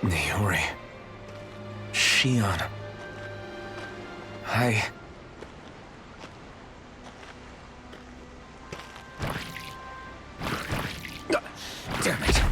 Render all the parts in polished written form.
Niori. Shion. I... Damn it.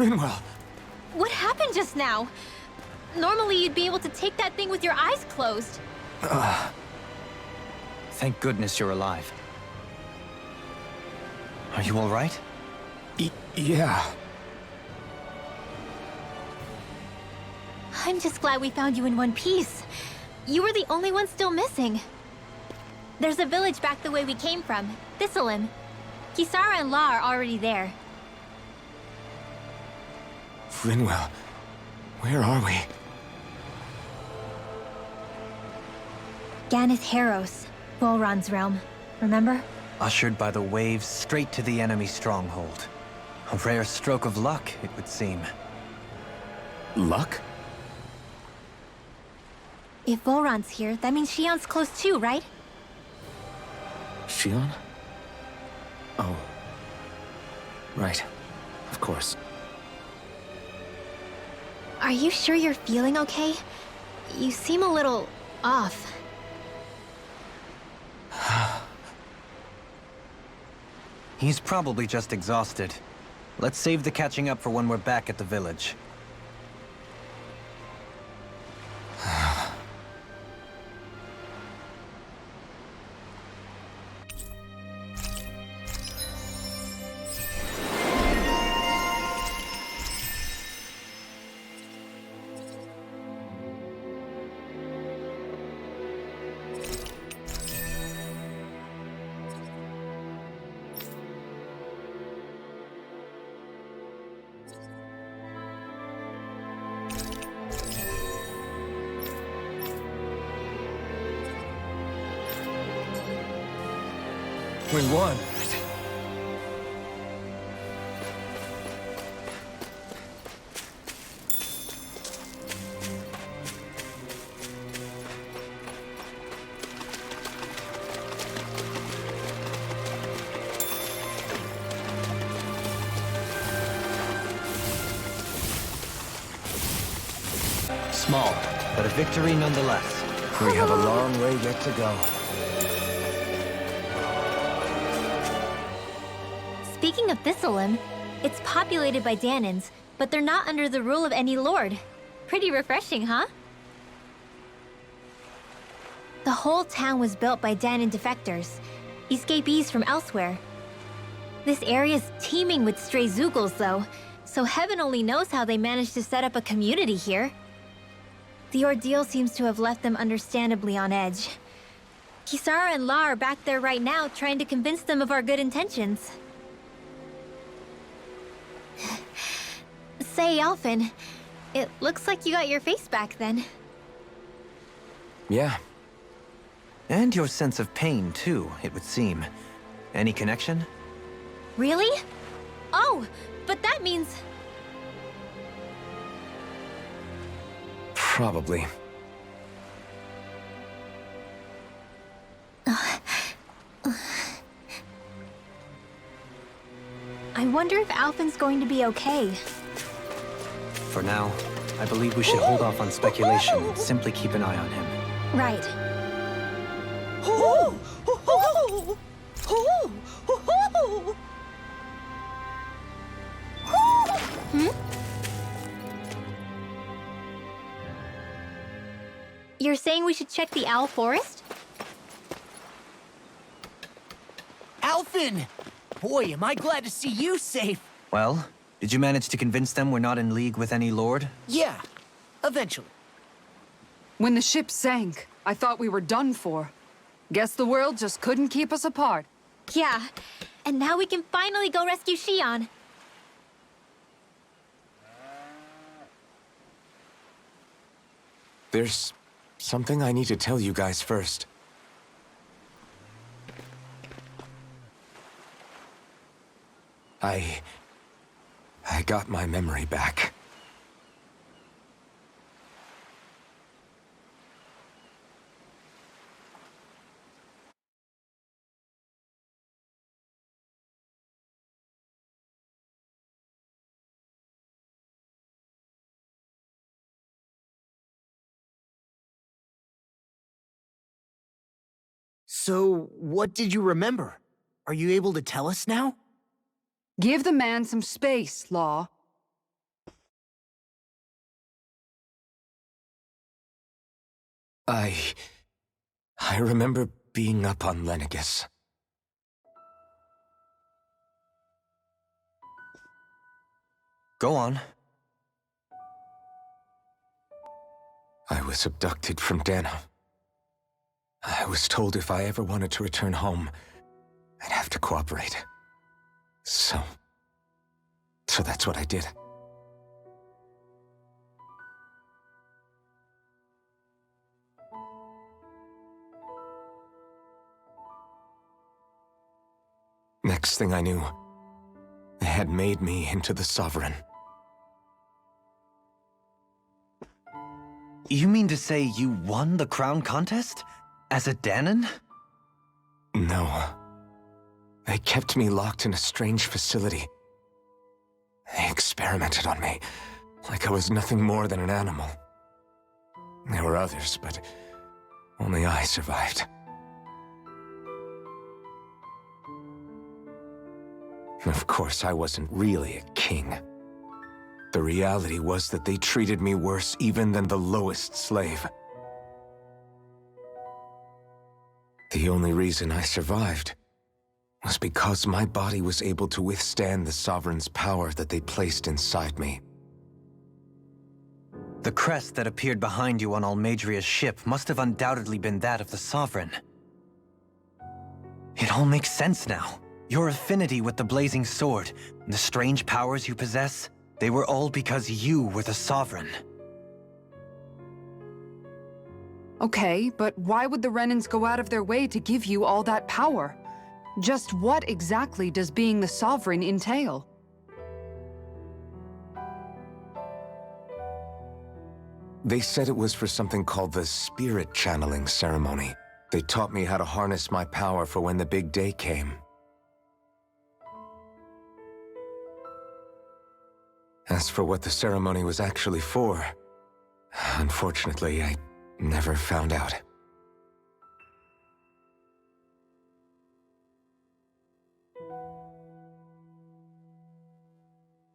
Finwell! What happened just now? Normally you'd be able to take that thing with your eyes closed. Thank goodness you're alive. Are you all right? Yeah. I'm just glad we found you in one piece. You were the only one still missing. There's a village back the way we came from, Thistleim. Kisara and La are already there. Finwell, where are we? Ganeth Heros, Volron's realm, remember? Ushered by the waves straight to the enemy stronghold. A rare stroke of luck, it would seem. Luck? If Volron's here, that means Shion's close too, right? Shion? Oh. Right. Of course. Are you sure you're feeling okay? You seem a little off. He's probably just exhausted. Let's save the catching up for when we're back at the village. We won. Small, but a victory nonetheless. We have a long way yet to go. Speaking of Thistleum, it's populated by Dahnans, but they're not under the rule of any lord. Pretty refreshing, huh? The whole town was built by Dahnan defectors, escapees from elsewhere. This area's teeming with stray Zeugles, though, so heaven only knows how they managed to set up a community here. The ordeal seems to have left them understandably on edge. Kisara and La are back there right now trying to convince them of our good intentions. Say, Alphen, it looks like you got your face back then. Yeah. And your sense of pain, too, it would seem. Any connection? Really? Oh, but that means... Probably. I wonder if Alphen's going to be okay. For now, I believe we should hold off on speculation and simply keep an eye on him. Right. You're saying we should check the Owl Forest? Alphen! Boy, am I glad to see you safe. Well, did you manage to convince them we're not in league with any lord? Yeah, eventually. When the ship sank, I thought we were done for. Guess the world just couldn't keep us apart. Yeah, and now we can finally go rescue Xion. There's something I need to tell you guys first. I got my memory back. So, what did you remember? Are you able to tell us now? Give the man some space, Law. I remember being up on Lenegus. Go on. I was abducted from Dahna. I was told if I ever wanted to return home, I'd have to cooperate. So that's what I did. Next thing I knew, they had made me into the Sovereign. You mean to say you won the crown contest? As a Dahnan? No. They kept me locked in a strange facility. They experimented on me, like I was nothing more than an animal. There were others, but only I survived. Of course, I wasn't really a king. The reality was that they treated me worse even than the lowest slave. The only reason I survived was because my body was able to withstand the Sovereign's power that they placed inside me. The crest that appeared behind you on Almadria's ship must have undoubtedly been that of the Sovereign. It all makes sense now. Your affinity with the Blazing Sword, and the strange powers you possess, they were all because you were the Sovereign. Okay, but why would the Renans go out of their way to give you all that power? Just what exactly does being the Sovereign entail? They said it was for something called the Spirit Channeling Ceremony. They taught me how to harness my power for when the big day came. As for what the ceremony was actually for, unfortunately, I never found out.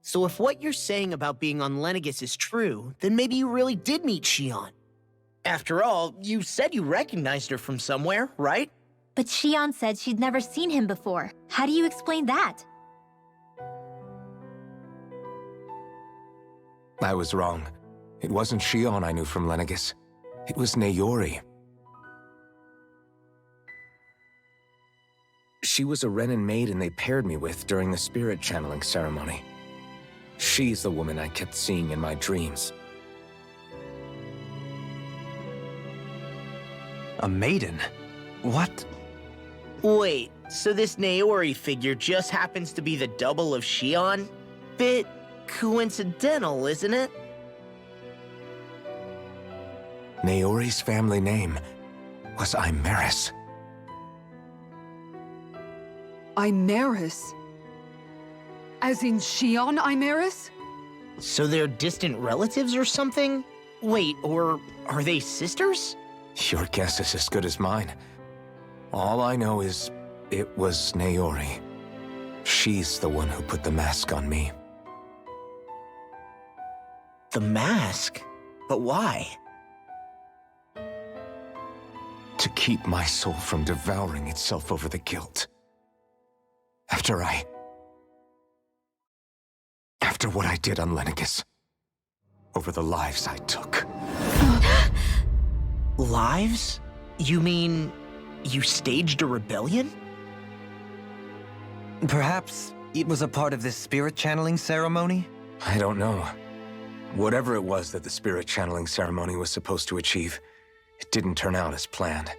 So if what you're saying about being on Lenegis is true, then maybe you really did meet Xion. After all, you said you recognized her from somewhere, right? But Xion said she'd never seen him before. How do you explain that? I was wrong. It wasn't Xion I knew from Lenegis. It was Naori. She was a Renin maiden they paired me with during the spirit channeling ceremony. She's the woman I kept seeing in my dreams. A maiden? What? Wait, so this Naori figure just happens to be the double of Xion? Bit coincidental, isn't it? Naori's family name was Imeris. Imeris? As in Xion Imeris? So they're distant relatives or something? Wait, or are they sisters? Your guess is as good as mine. All I know is it was Naori. She's the one who put the mask on me. The mask? But why? To keep my soul from devouring itself over the guilt. After what I did on Lenegis. Over the lives I took. Lives? You mean you staged a rebellion? Perhaps it was a part of this spirit channeling ceremony? I don't know. Whatever it was that the spirit channeling ceremony was supposed to achieve, it didn't turn out as planned.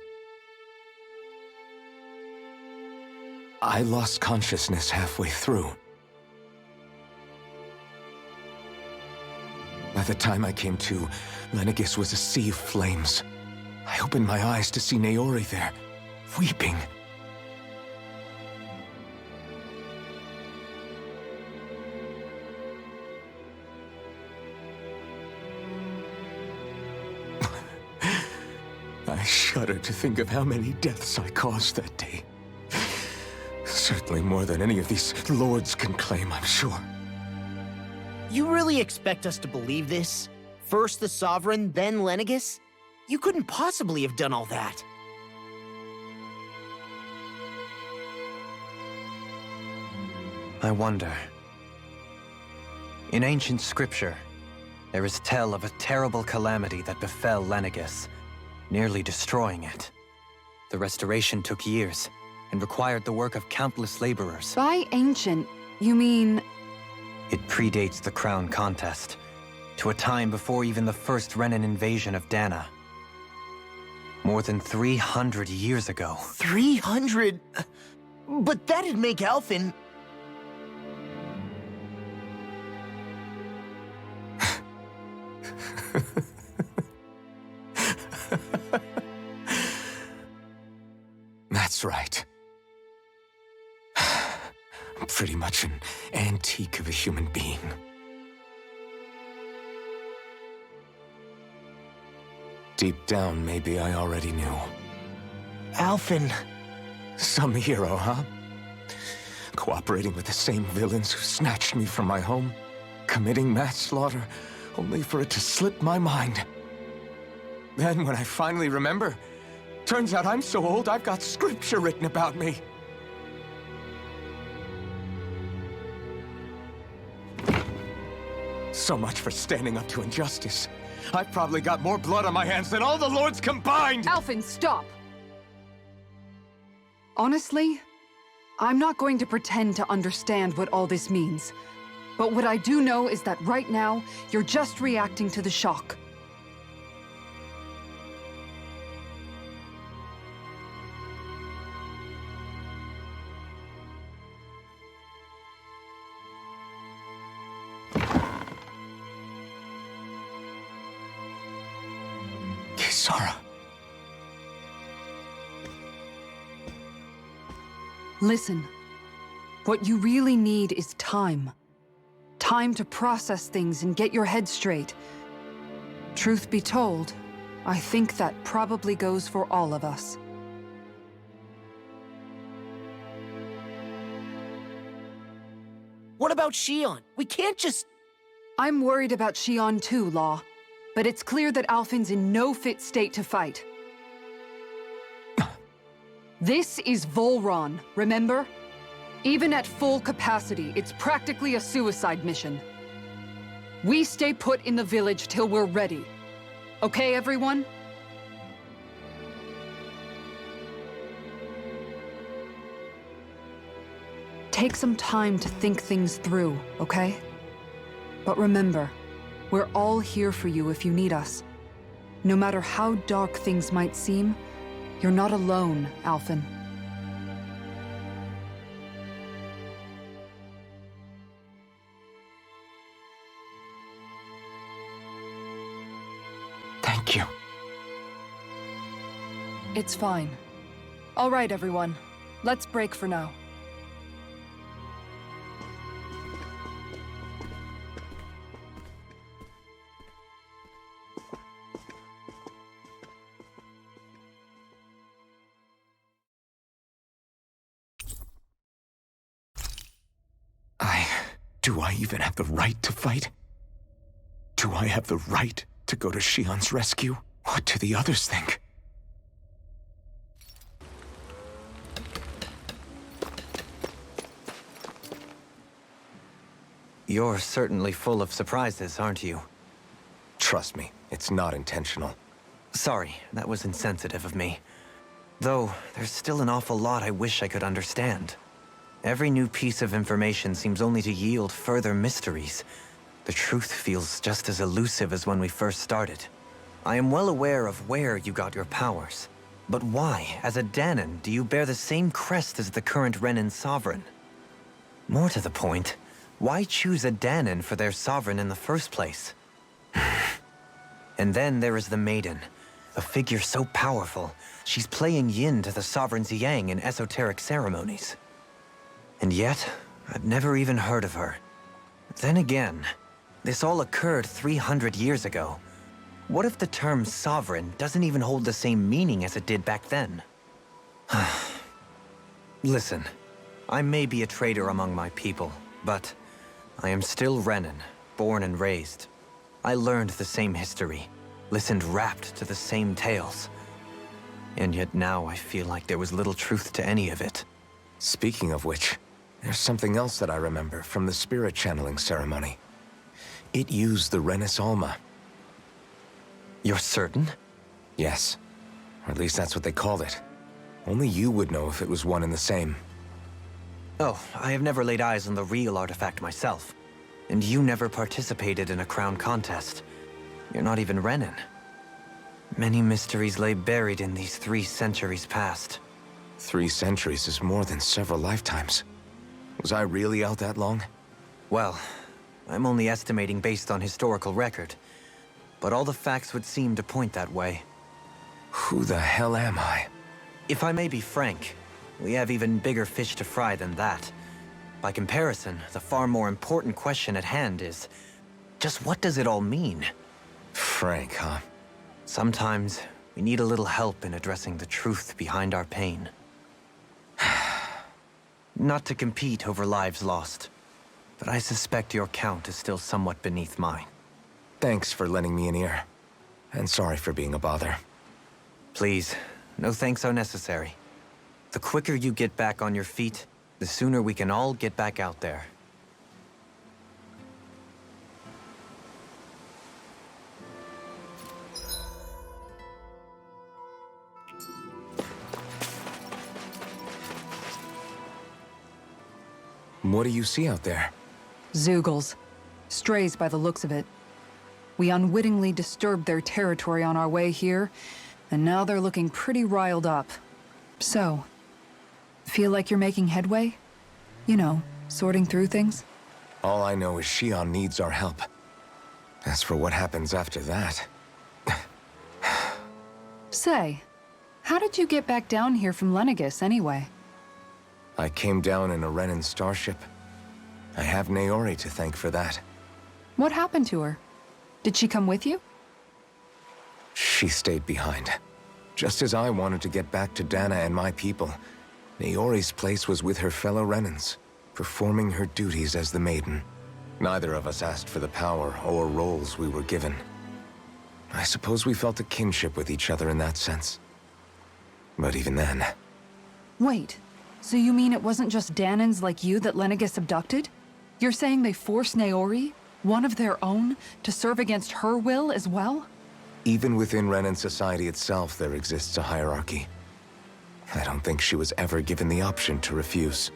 I lost consciousness halfway through. By the time I came to, Lenegis was a sea of flames. I opened my eyes to see Naori there, weeping. I shudder to think of how many deaths I caused that day. Certainly more than any of these lords can claim, I'm sure. You really expect us to believe this? First the Sovereign, then Lenegis? You couldn't possibly have done all that. I wonder. In ancient scripture, there is tell of a terrible calamity that befell Lenegis, nearly destroying it. The restoration took years, and required the work of countless laborers. By ancient, you mean... It predates the crown contest, to a time before even the first Renin invasion of Dahna. More than 300 years ago. 300? But that'd make Alphen... That's right. I'm pretty much an antique of a human being. Deep down, maybe I already knew. Alphen... Some hero, huh? Cooperating with the same villains who snatched me from my home, committing mass slaughter, only for it to slip my mind. Then, when I finally remember, turns out I'm so old I've got scripture written about me. So much for standing up to injustice. I've probably got more blood on my hands than all the lords combined! Alphen, stop! Honestly, I'm not going to pretend to understand what all this means. But what I do know is that right now, you're just reacting to the shock. Kisara. Listen, what you really need is time. Time to process things and get your head straight. Truth be told, I think that probably goes for all of us. What about Xion? We can't just... I'm worried about Xion too, Law. But it's clear that Alphen's in no fit state to fight. This is Volron, remember? Even at full capacity, it's practically a suicide mission. We stay put in the village till we're ready. Okay, everyone? Take some time to think things through, okay? But remember, we're all here for you if you need us. No matter how dark things might seem, you're not alone, Alphen. Thank you. It's fine. All right, everyone. Let's break for now. Do I even have the right to fight? Do I have the right to go to Xion's rescue? What do the others think? You're certainly full of surprises, aren't you? Trust me, it's not intentional. Sorry, that was insensitive of me. Though, there's still an awful lot I wish I could understand. Every new piece of information seems only to yield further mysteries. The truth feels just as elusive as when we first started. I am well aware of where you got your powers. But why, as a Dahnan, do you bear the same crest as the current Renan sovereign? More to the point, why choose a Dahnan for their sovereign in the first place? And then there is the Maiden, a figure so powerful, she's playing yin to the sovereign's yang in esoteric ceremonies. And yet, I've never even heard of her. Then again, this all occurred 300 years ago. What if the term sovereign doesn't even hold the same meaning as it did back then? Listen, I may be a traitor among my people, but I am still Renan, born and raised. I learned the same history, listened rapt to the same tales. And yet now I feel like there was little truth to any of it. Speaking of which, there's something else that I remember from the spirit channeling ceremony. It used the Renis Alma. You're certain? Yes. Or at least that's what they called it. Only you would know if it was one and the same. Oh, I have never laid eyes on the real artifact myself. And you never participated in a crown contest. You're not even Renan. Many mysteries lay buried in these 3 centuries past. 3 centuries is more than several lifetimes. Was I really out that long? Well, I'm only estimating based on historical record. But all the facts would seem to point that way. Who the hell am I? If I may be frank, we have even bigger fish to fry than that. By comparison, the far more important question at hand is, just what does it all mean? Frank, huh? Sometimes, we need a little help in addressing the truth behind our pain. Not to compete over lives lost, but I suspect your count is still somewhat beneath mine. Thanks for lending me an ear. And sorry for being a bother. Please, no thanks are necessary. The quicker you get back on your feet, the sooner we can all get back out there. What do you see out there? Zeugles. Strays by the looks of it. We unwittingly disturbed their territory on our way here, and now they're looking pretty riled up. So, feel like you're making headway? You know, sorting through things? All I know is Xion needs our help. As for what happens after that... Say, how did you get back down here from Lenegis, anyway? I came down in a Renan starship. I have Naori to thank for that. What happened to her? Did she come with you? She stayed behind. Just as I wanted to get back to Dahna and my people, Naori's place was with her fellow Renans. performing her duties as the maiden. Neither of us asked for the power or roles we were given. I suppose we felt a kinship with each other in that sense. But even then... Wait, so you mean it wasn't just Dahnans like you that Lenegis abducted? You're saying they forced Naori, one of their own, to serve against her will as well? Even within Renan society itself, there exists a hierarchy. I don't think she was ever given the option to refuse.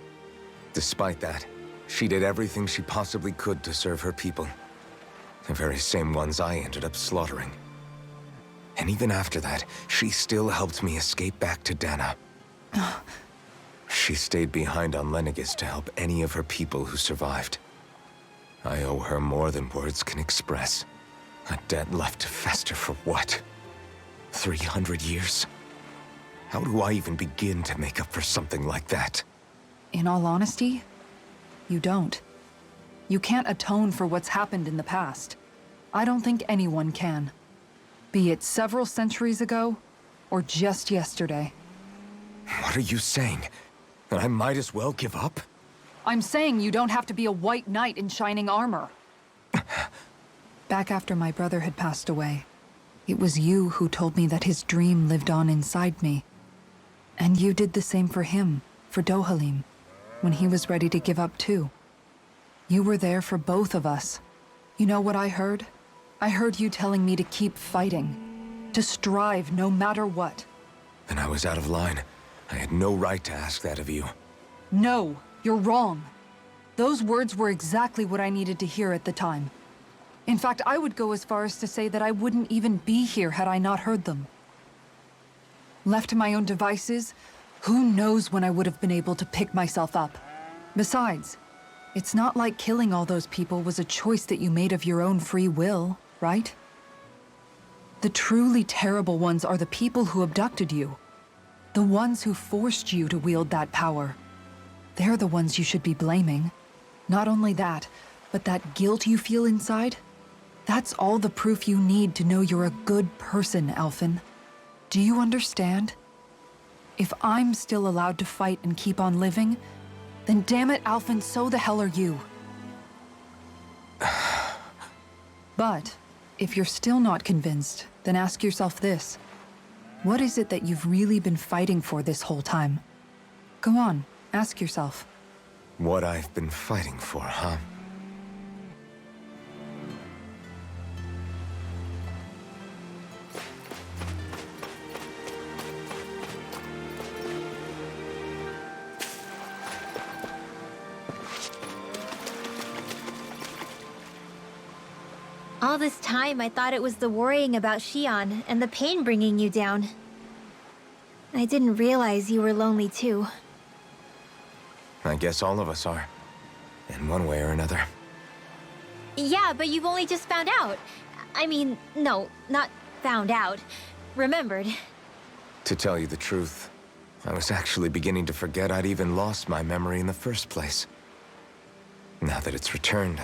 Despite that, she did everything she possibly could to serve her people. The very same ones I ended up slaughtering. And even after that, she still helped me escape back to Dahna. She stayed behind on Lenegis to help any of her people who survived. I owe her more than words can express. A debt left to fester for what? 300 years? How do I even begin to make up for something like that? In all honesty, you don't. You can't atone for what's happened in the past. I don't think anyone can. Be it several centuries ago, or just yesterday. What are you saying? That I might as well give up? I'm saying you don't have to be a white knight in shining armor. Back after my brother had passed away, it was you who told me that his dream lived on inside me. And you did the same for him, for Dohalim, when he was ready to give up too. You were there for both of us. You know what I heard? I heard you telling me to keep fighting, to strive no matter what. Then I was out of line. I had no right to ask that of you. No, you're wrong. Those words were exactly what I needed to hear at the time. In fact, I would go as far as to say that I wouldn't even be here had I not heard them. Left to my own devices, who knows when I would have been able to pick myself up. Besides, it's not like killing all those people was a choice that you made of your own free will, right? The truly terrible ones are the people who abducted you. The ones who forced you to wield that power. They're the ones you should be blaming. Not only that, but that guilt you feel inside, that's all the proof you need to know you're a good person, Alphen. Do you understand? If I'm still allowed to fight and keep on living, then damn it, Alphen, so the hell are you. But, if you're still not convinced, then ask yourself this. What is it that you've really been fighting for this whole time? Go on, ask yourself. What I've been fighting for, huh? All this time, I thought it was the worrying about Xion and the pain bringing you down. I didn't realize you were lonely too. I guess all of us are. In one way or another. Yeah, but you've only just found out. I mean, no, not found out. Remembered. To tell you the truth, I was actually beginning to forget I'd even lost my memory in the first place. Now that it's returned,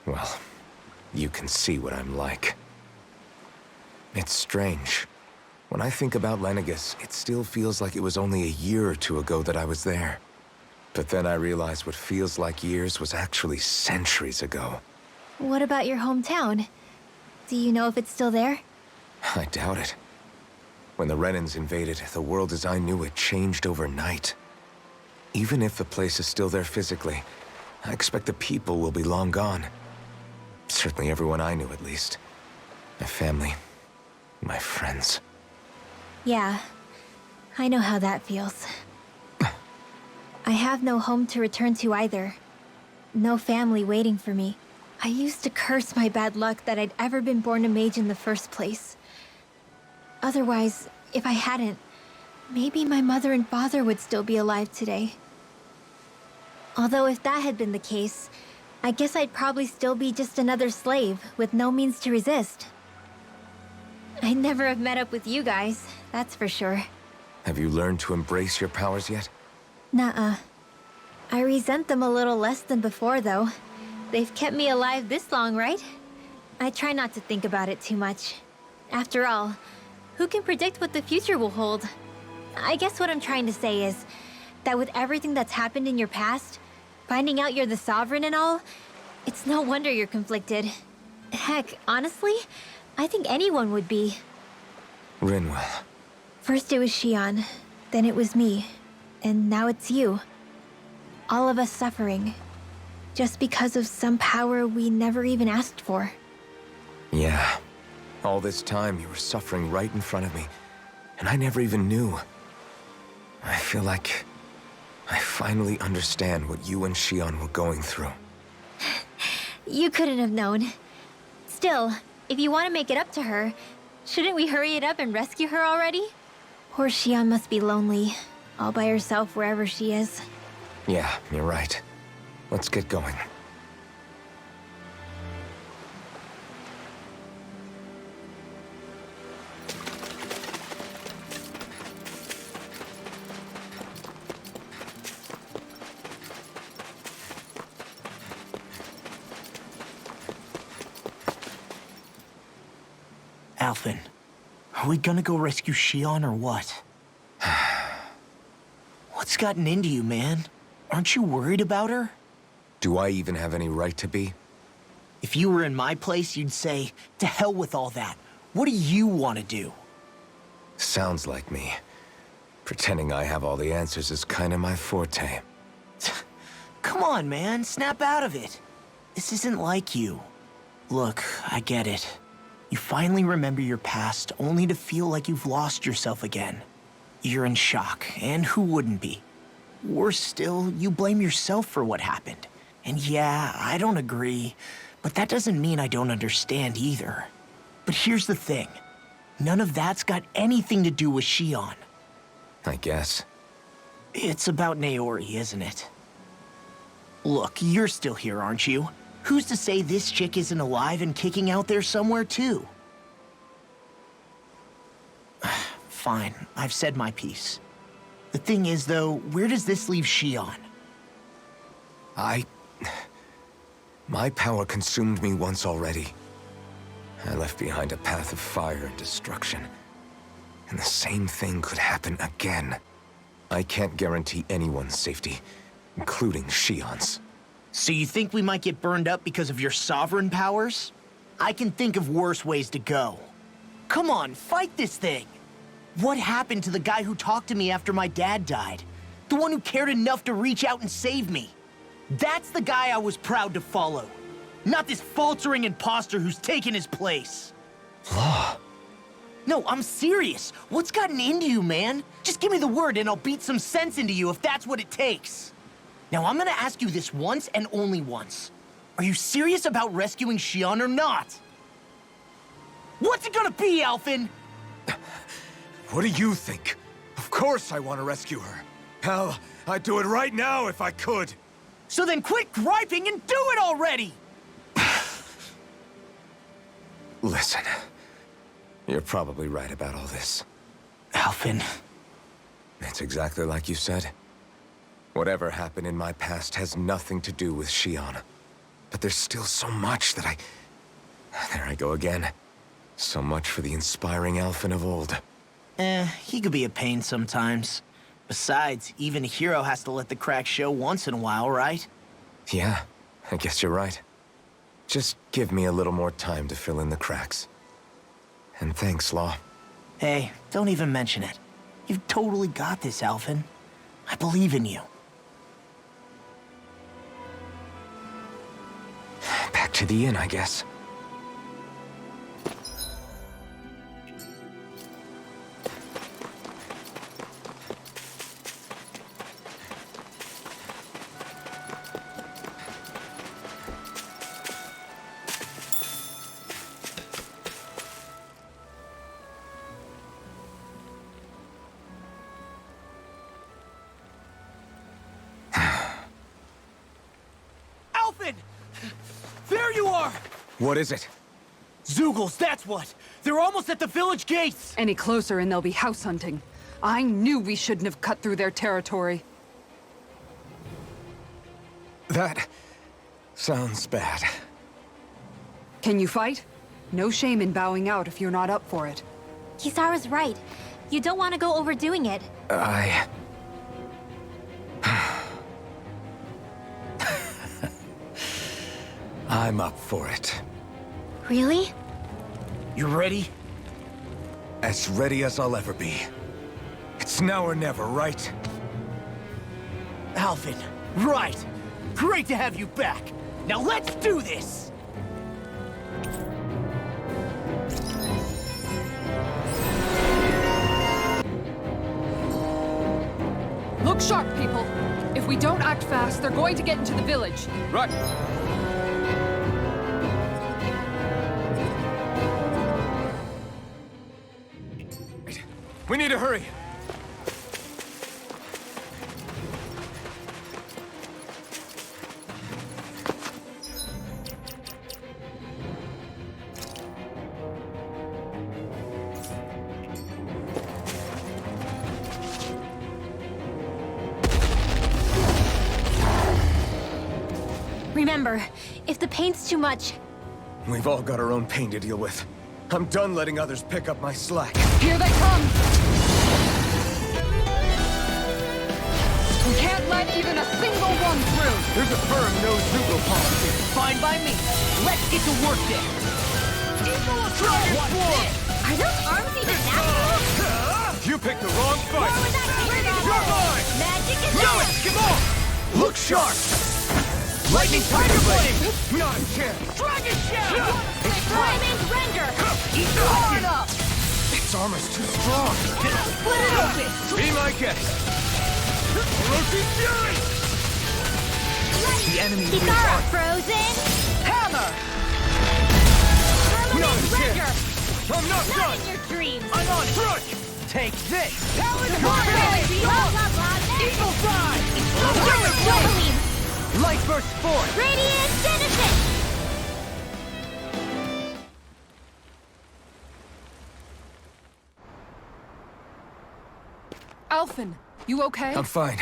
well, you can see what I'm like. It's strange. When I think about Lenegis, it still feels like it was only a year or two ago that I was there. But then I realized what feels like years was actually centuries ago. What about your hometown? Do you know if it's still there? I doubt it. When the Renans invaded, the world as I knew it changed overnight. Even if the place is still there physically, I expect the people will be long gone. Certainly everyone I knew, at least. My family, my friends. Yeah, I know how that feels. I have no home to return to either. No family waiting for me. I used to curse my bad luck that I'd ever been born a mage in the first place. Otherwise, if I hadn't, maybe my mother and father would still be alive today. Although if that had been the case, I guess I'd probably still be just another slave with no means to resist. I'd never have met up with you guys, that's for sure. Have you learned to embrace your powers yet? Nuh-uh. I resent them a little less than before, though. They've kept me alive this long, right? I try not to think about it too much. After all, who can predict what the future will hold? I guess what I'm trying to say is that with everything that's happened in your past, Finding out you're the Sovereign and all, it's no wonder you're conflicted. Heck, honestly, I think anyone would be. Rinwell. First it was Xion, then it was me, and now it's you. All of us suffering, just because of some power we never even asked for. Yeah. All this time you were suffering right in front of me, and I never even knew. I feel like I finally understand what you and Xion were going through. You couldn't have known. Still, if you want to make it up to her, shouldn't we hurry it up and rescue her already? Poor Xion must be lonely, all by herself wherever she is. Yeah, you're right. Let's get going. Alphen, are we gonna go rescue Xion or what? What's gotten into you, man? Aren't you worried about her? Do I even have any right to be? If you were in my place, you'd say, to hell with all that. What do you want to do? Sounds like me. Pretending I have all the answers is kinda my forte. Come on, man, snap out of it. This isn't like you. Look, I get it. You finally remember your past, only to feel like you've lost yourself again. You're in shock, and who wouldn't be? Worse still, you blame yourself for what happened. And yeah, I don't agree, but that doesn't mean I don't understand either. But here's the thing. None of that's got anything to do with Xion. I guess. It's about Naori, isn't it? Look, you're still here, aren't you? Who's to say this chick isn't alive and kicking out there somewhere, too? Fine, I've said my piece. The thing is, though, where does this leave Xion? My power consumed me once already. I left behind a path of fire and destruction. And the same thing could happen again. I can't guarantee anyone's safety, including Xion's. So you think we might get burned up because of your sovereign powers? I can think of worse ways to go. Come on, fight this thing! What happened to the guy who talked to me after my dad died? The one who cared enough to reach out and save me? That's the guy I was proud to follow. Not this faltering imposter who's taken his place. Law. No, I'm serious. What's gotten into you, man? Just give me the word and I'll beat some sense into you if that's what it takes. Now, I'm gonna ask you this once and only once. Are you serious about rescuing Xion or not? What's it gonna be, Alphen? What do you think? Of course I want to rescue her. Hell, I'd do it right now if I could. So then quit griping and do it already! Listen, you're probably right about all this. Alphen. It's exactly like you said. Whatever happened in my past has nothing to do with Xion. But there's still so much that There I go again. So much for the inspiring Alphen of old. He could be a pain sometimes. Besides, even a hero has to let the cracks show once in a while, right? Yeah, I guess you're right. Just give me a little more time to fill in the cracks. And thanks, Law. Hey, don't even mention it. You've totally got this, Alphen. I believe in you. Back to the inn, I guess. There you are! What is it? Zeugles, that's what! They're almost at the village gates! Any closer and they'll be house hunting. I knew we shouldn't have cut through their territory. That sounds bad. Can you fight? No shame in bowing out if you're not up for it. Kisara's right. You don't want to go overdoing it. I'm up for it. Really? You ready? As ready as I'll ever be. It's now or never, right? Alvin, right! Great to have you back! Now let's do this! Look sharp, people. If we don't act fast, they're going to get into the village. Right. We need to hurry. Remember, if the pain's too much, We've all got our own pain to deal with. I'm done letting others pick up my slack. Here they come! We can't let even a single one through! There's a firm no-Zoogle policy. Fine by me. Let's get to work then. are those arms even natural? You picked the wrong fight. Where was that came from? You're mine! Magic is Do out! it! Come on! Look sharp! Lightning Tiger Blade! Not a chance! Dragon Shell! Flaming Render! Eat the hard up! Its armor's too strong. Split it open! Be my guest. Roshi Fury! The enemy Kikara frozen! Hammer! Not a Firmament Render! chance! I'm not Not done! in your dreams! I'm on it! Crush! Take this! Talon Blah, blah, blah, Eagle Side! Flame! Light Burst forth! Radiant Genesis! Alphen, you okay? I'm fine.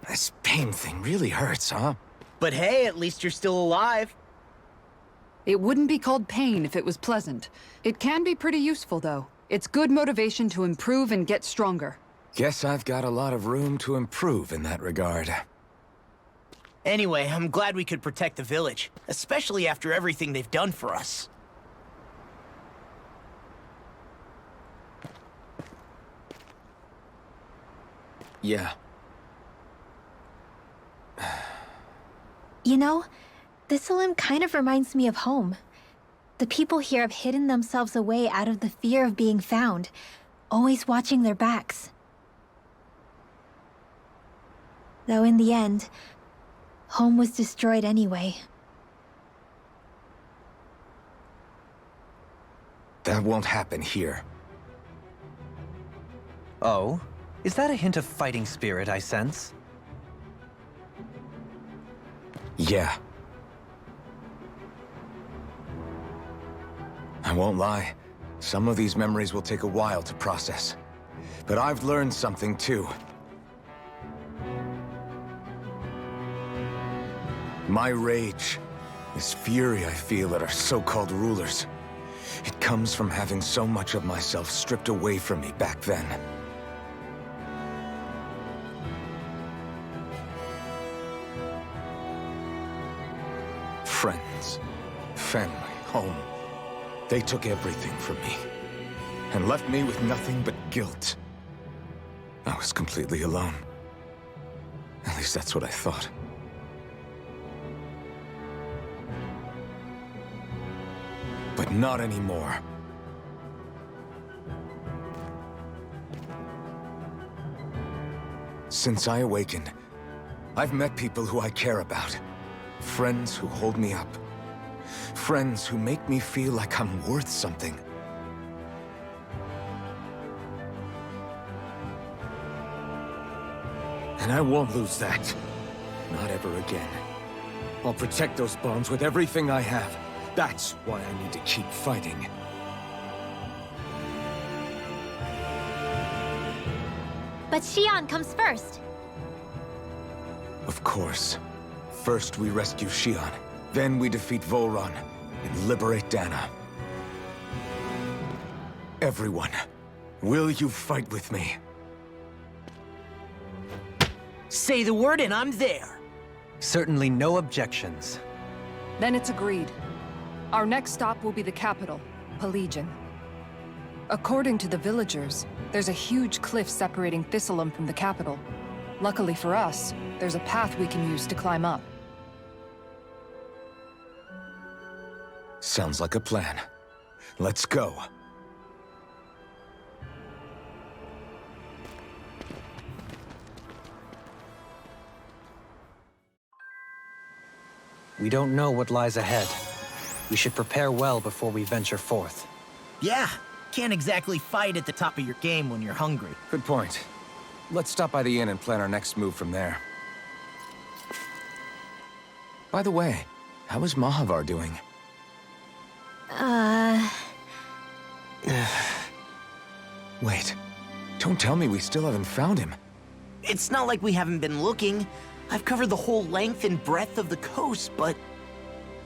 This pain thing really hurts, huh? But hey, at least you're still alive. It wouldn't be called pain if it was pleasant. It can be pretty useful, though. It's good motivation to improve and get stronger. Guess I've got a lot of room to improve in that regard. Anyway, I'm glad we could protect the village, especially after everything they've done for us. Yeah. You know, Thistleum kind of reminds me of home. The people here have hidden themselves away out of the fear of being found, always watching their backs. Though in the end, home was destroyed anyway. That won't happen here. Oh? Is that a hint of fighting spirit I sense? Yeah. I won't lie. Some of these memories will take a while to process. But I've learned something too. My rage, this fury I feel at our so-called rulers, it comes from having so much of myself stripped away from me back then. Friends, family, home. They took everything from me, and left me with nothing but guilt. I was completely alone. At least that's what I thought. But not anymore. Since I awakened, I've met people who I care about. Friends who hold me up. Friends who make me feel like I'm worth something. And I won't lose that. Not ever again. I'll protect those bonds with everything I have. That's why I need to keep fighting. But Xion comes first. Of course. First we rescue Xion, then we defeat Volron and liberate Dahna. Everyone, will you fight with me? Say the word and I'm there. Certainly no objections. Then it's agreed. Our next stop will be the capital, Pelegion. According to the villagers, there's a huge cliff separating Thistleum from the capital. Luckily for us, there's a path we can use to climb up. Sounds like a plan. Let's go. We don't know what lies ahead. We should prepare well before we venture forth. Yeah, can't exactly fight at the top of your game when you're hungry. Good point. Let's stop by the inn and plan our next move from there. By the way, how is Mahavar doing? Wait, don't tell me we still haven't found him. It's not like we haven't been looking. I've covered the whole length and breadth of the coast, but...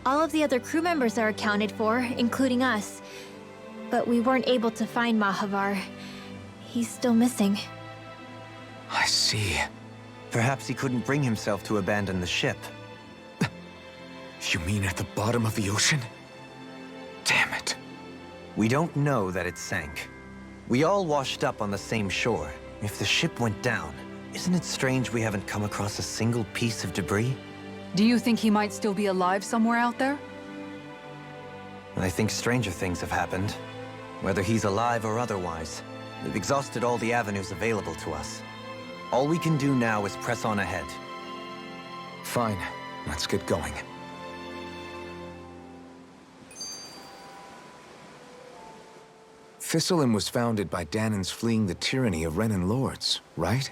All of the other crew members are accounted for, including us. But we weren't able to find Mahavar. He's still missing. I see. Perhaps he couldn't bring himself to abandon the ship. You mean at the bottom of the ocean? Damn it. We don't know that it sank. We all washed up on the same shore. If the ship went down, isn't it strange we haven't come across a single piece of debris? Do you think he might still be alive somewhere out there? I think stranger things have happened. Whether he's alive or otherwise, we've exhausted all the avenues available to us. All we can do now is press on ahead. Fine, let's get going. Thistleum was founded by Dahnans fleeing the tyranny of Renan lords, right?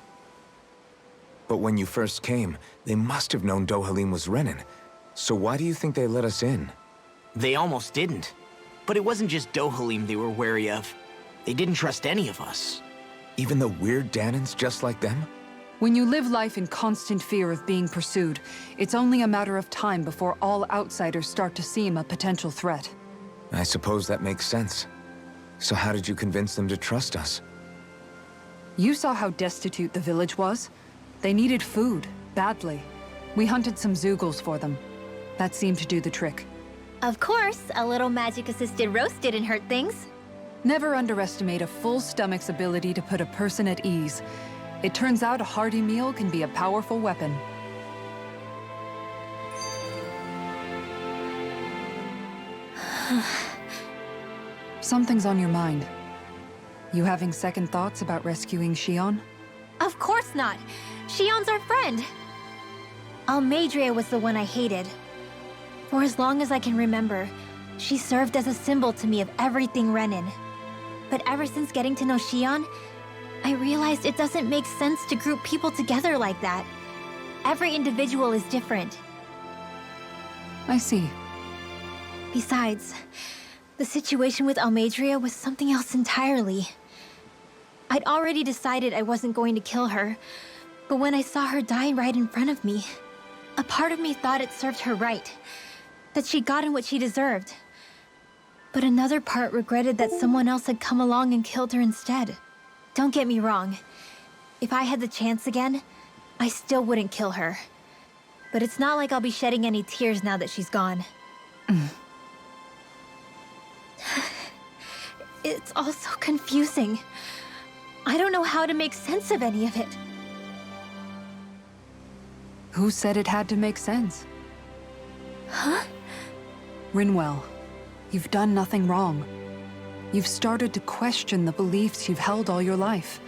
But when you first came, they must have known Dohalim was Renan. So why do you think they let us in? They almost didn't. But it wasn't just Dohalim they were wary of. They didn't trust any of us. Even the weird Dahnans just like them? When you live life in constant fear of being pursued, it's only a matter of time before all outsiders start to seem a potential threat. I suppose that makes sense. So how did you convince them to trust us? You saw how destitute the village was. They needed food, badly. We hunted some Zeugles for them. That seemed to do the trick. Of course, a little magic-assisted roast didn't hurt things. Never underestimate a full stomach's ability to put a person at ease. It turns out a hearty meal can be a powerful weapon. Something's on your mind. You having second thoughts about rescuing Xion? Of course not! Xion's our friend! Almeidrea was the one I hated. For as long as I can remember, she served as a symbol to me of everything Renan. But ever since getting to know Xion, I realized it doesn't make sense to group people together like that. Every individual is different. I see. Besides, the situation with Almeidrea was something else entirely. I'd already decided I wasn't going to kill her, but when I saw her die right in front of me, a part of me thought it served her right, that she'd gotten what she deserved. But another part regretted that someone else had come along and killed her instead. Don't get me wrong. If I had the chance again, I still wouldn't kill her. But it's not like I'll be shedding any tears now that she's gone. It's all so confusing. I don't know how to make sense of any of it. Who said it had to make sense? Huh? Rinwell, you've done nothing wrong. You've started to question the beliefs you've held all your life.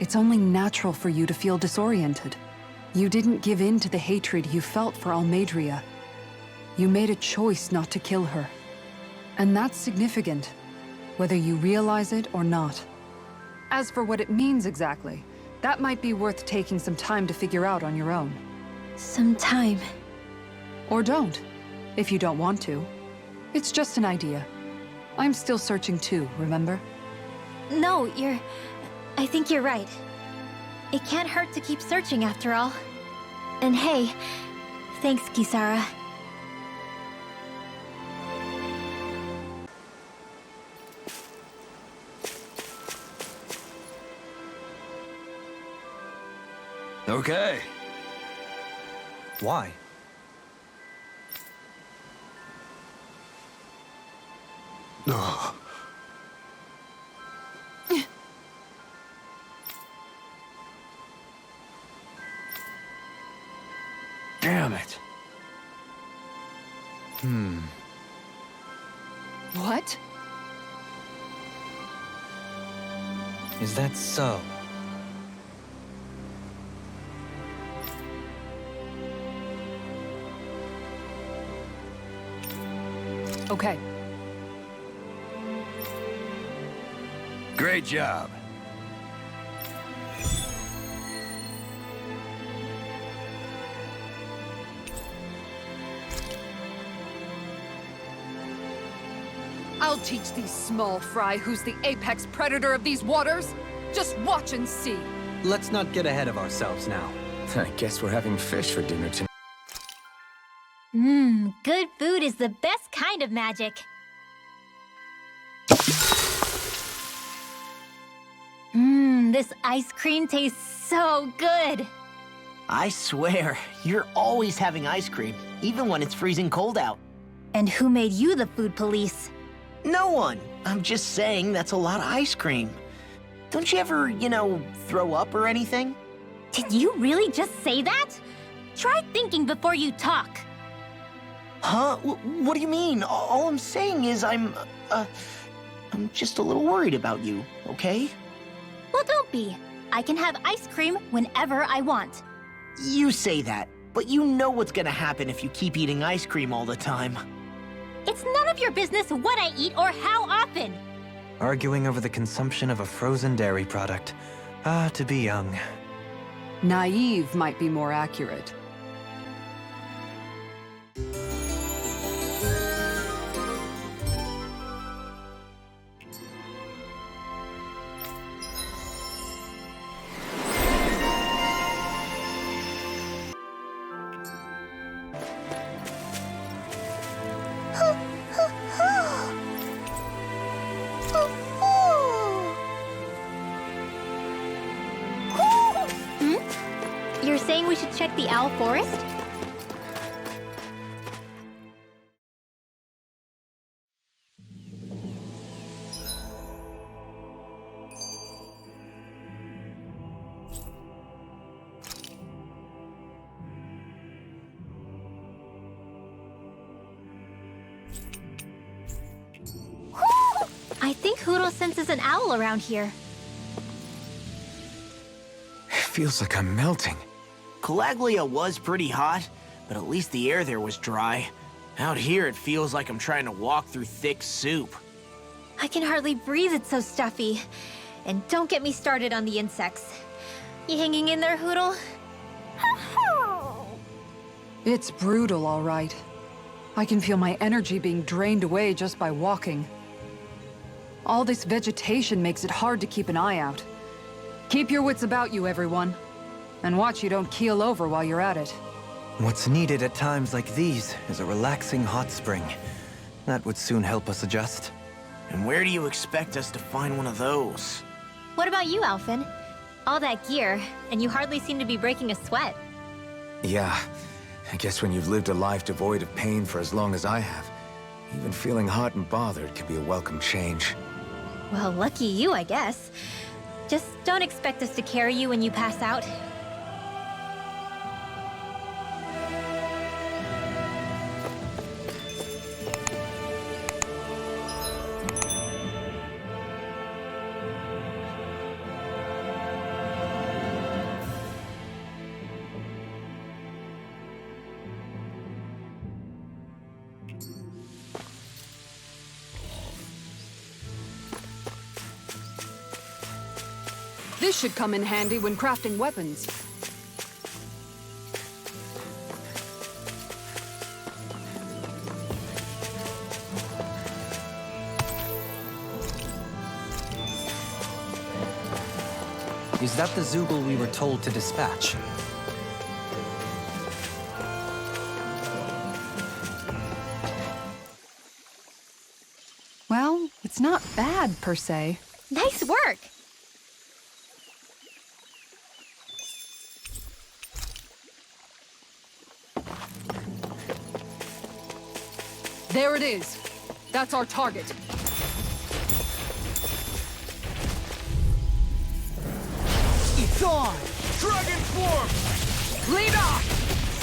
It's only natural for you to feel disoriented. You didn't give in to the hatred you felt for Almeidrea. You made a choice not to kill her. And that's significant, whether you realize it or not. As for what it means exactly, that might be worth taking some time to figure out on your own. Some time. Or don't, if you don't want to. It's just an idea. I'm still searching too, remember? No, I think you're right. It can't hurt to keep searching after all. And hey, thanks, Kisara. Okay. Why? Ugh. Damn it. What? Is that so? Okay. Great job. I'll teach these small fry who's the apex predator of these waters. Just watch and see. Let's not get ahead of ourselves now. I guess we're having fish for dinner tonight. Good food is the best kind of magic. This ice cream tastes so good. I swear, you're always having ice cream, even when it's freezing cold out. And who made you the food police? No one. I'm just saying that's a lot of ice cream. Don't you ever, throw up or anything? Did you really just say that? Try thinking before you talk. Huh? What do you mean? All I'm saying is I'm just a little worried about you, okay? Well, don't be. I can have ice cream whenever I want. You say that, but you know what's gonna happen if you keep eating ice cream all the time. It's none of your business what I eat or how often. Arguing over the consumption of a frozen dairy product. Ah, to be young. Naive might be more accurate. You're saying we should check the owl forest? I think Hoodle senses an owl around here. It feels like I'm melting. Calaglia was pretty hot, but at least the air there was dry. Out here, it feels like I'm trying to walk through thick soup. I can hardly breathe, it's so stuffy. And don't get me started on the insects. You hanging in there, Hoodle? It's brutal, all right. I can feel my energy being drained away just by walking. All this vegetation makes it hard to keep an eye out. Keep your wits about you, everyone. And watch you don't keel over while you're at it. What's needed at times like these is a relaxing hot spring. That would soon help us adjust. And where do you expect us to find one of those? What about you, Alphen? All that gear, and you hardly seem to be breaking a sweat. Yeah, I guess when you've lived a life devoid of pain for as long as I have, even feeling hot and bothered can be a welcome change. Well, lucky you, I guess. Just don't expect us to carry you when you pass out. This should come in handy when crafting weapons. Is that the Zoogle we were told to dispatch? Well, it's not bad, per se. Nice work! There it is. That's our target. It's on! Dragon form! Lead off!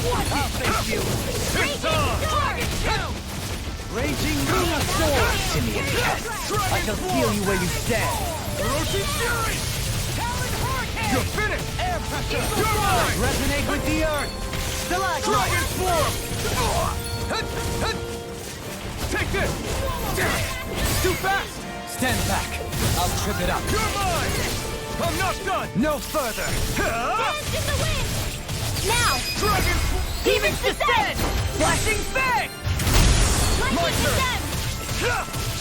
I'll face you! It's on! Dragon shoot! Raging Luna sword! Simian pest. I shall feel you where you stand! Orochi Fury! Talon Hurricane! You're finished! Air pressure! You're mine! Resonate with the earth! Dragon form! Take this! Too fast! Stand back. I'll trip it up. You're mine! I'm not done! No further! Dance in the wind! Now! Dragon Demons descend! Flashing Fang! Lightning descend!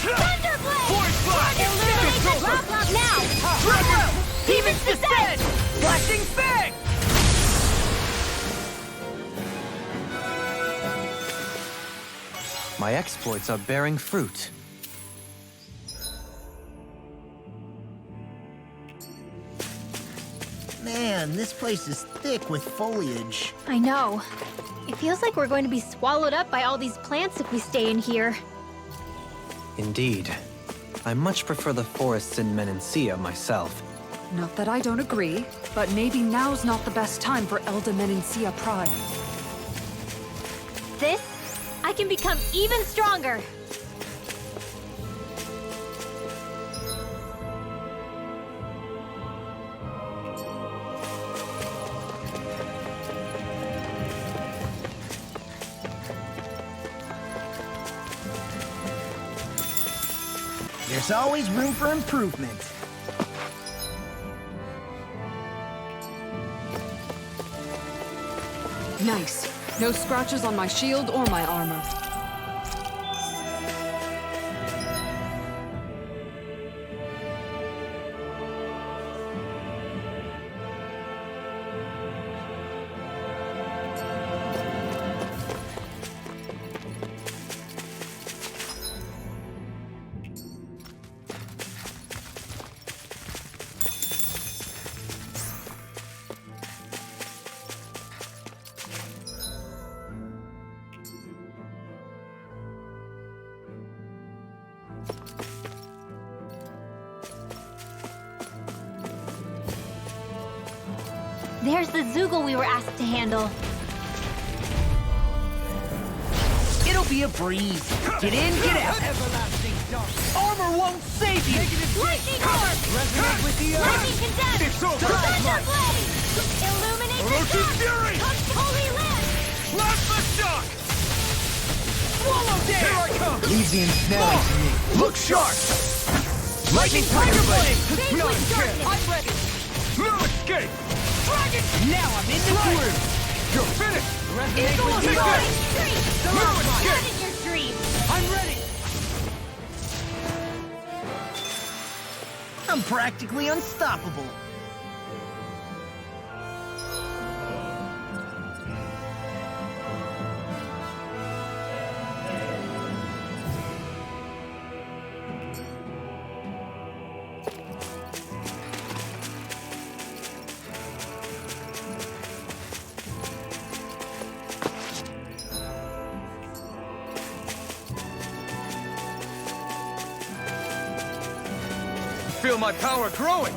Thunderblade! Force Blast! Illuminate the drop! Now! Dragon Demons descend! Flashing Fang! My exploits are bearing fruit. Man, this place is thick with foliage. I know. It feels like we're going to be swallowed up by all these plants if we stay in here. Indeed. I much prefer the forests in Menancia myself. Not that I don't agree, but maybe now's not the best time for Elda Menancia Pride. This, I can become even stronger. There's always room for improvement. Nice. No scratches on my shield or my armor. There's the Zoogle we were asked to handle. It'll be a breeze. Get in, get out. Everlasting dark! Armor won't save you. Lightning Orb! Resonate with the earth! Lightning Condemned! It's over! Thunderblade! Illuminate the Orochi dark! Fury! Holy Land! Plasma shock! Swallow dance! Here I come! Leave the ensnaring to me. Look sharp! Lightning Tiger Blade! Beyond care! I'm ready! No escape! Dragon! Now I'm in the groove. You're finished! Eagle of Take Flying this! Street! No escape! Not in your dreams! I'm ready! I'm practically unstoppable. Feel my power growing!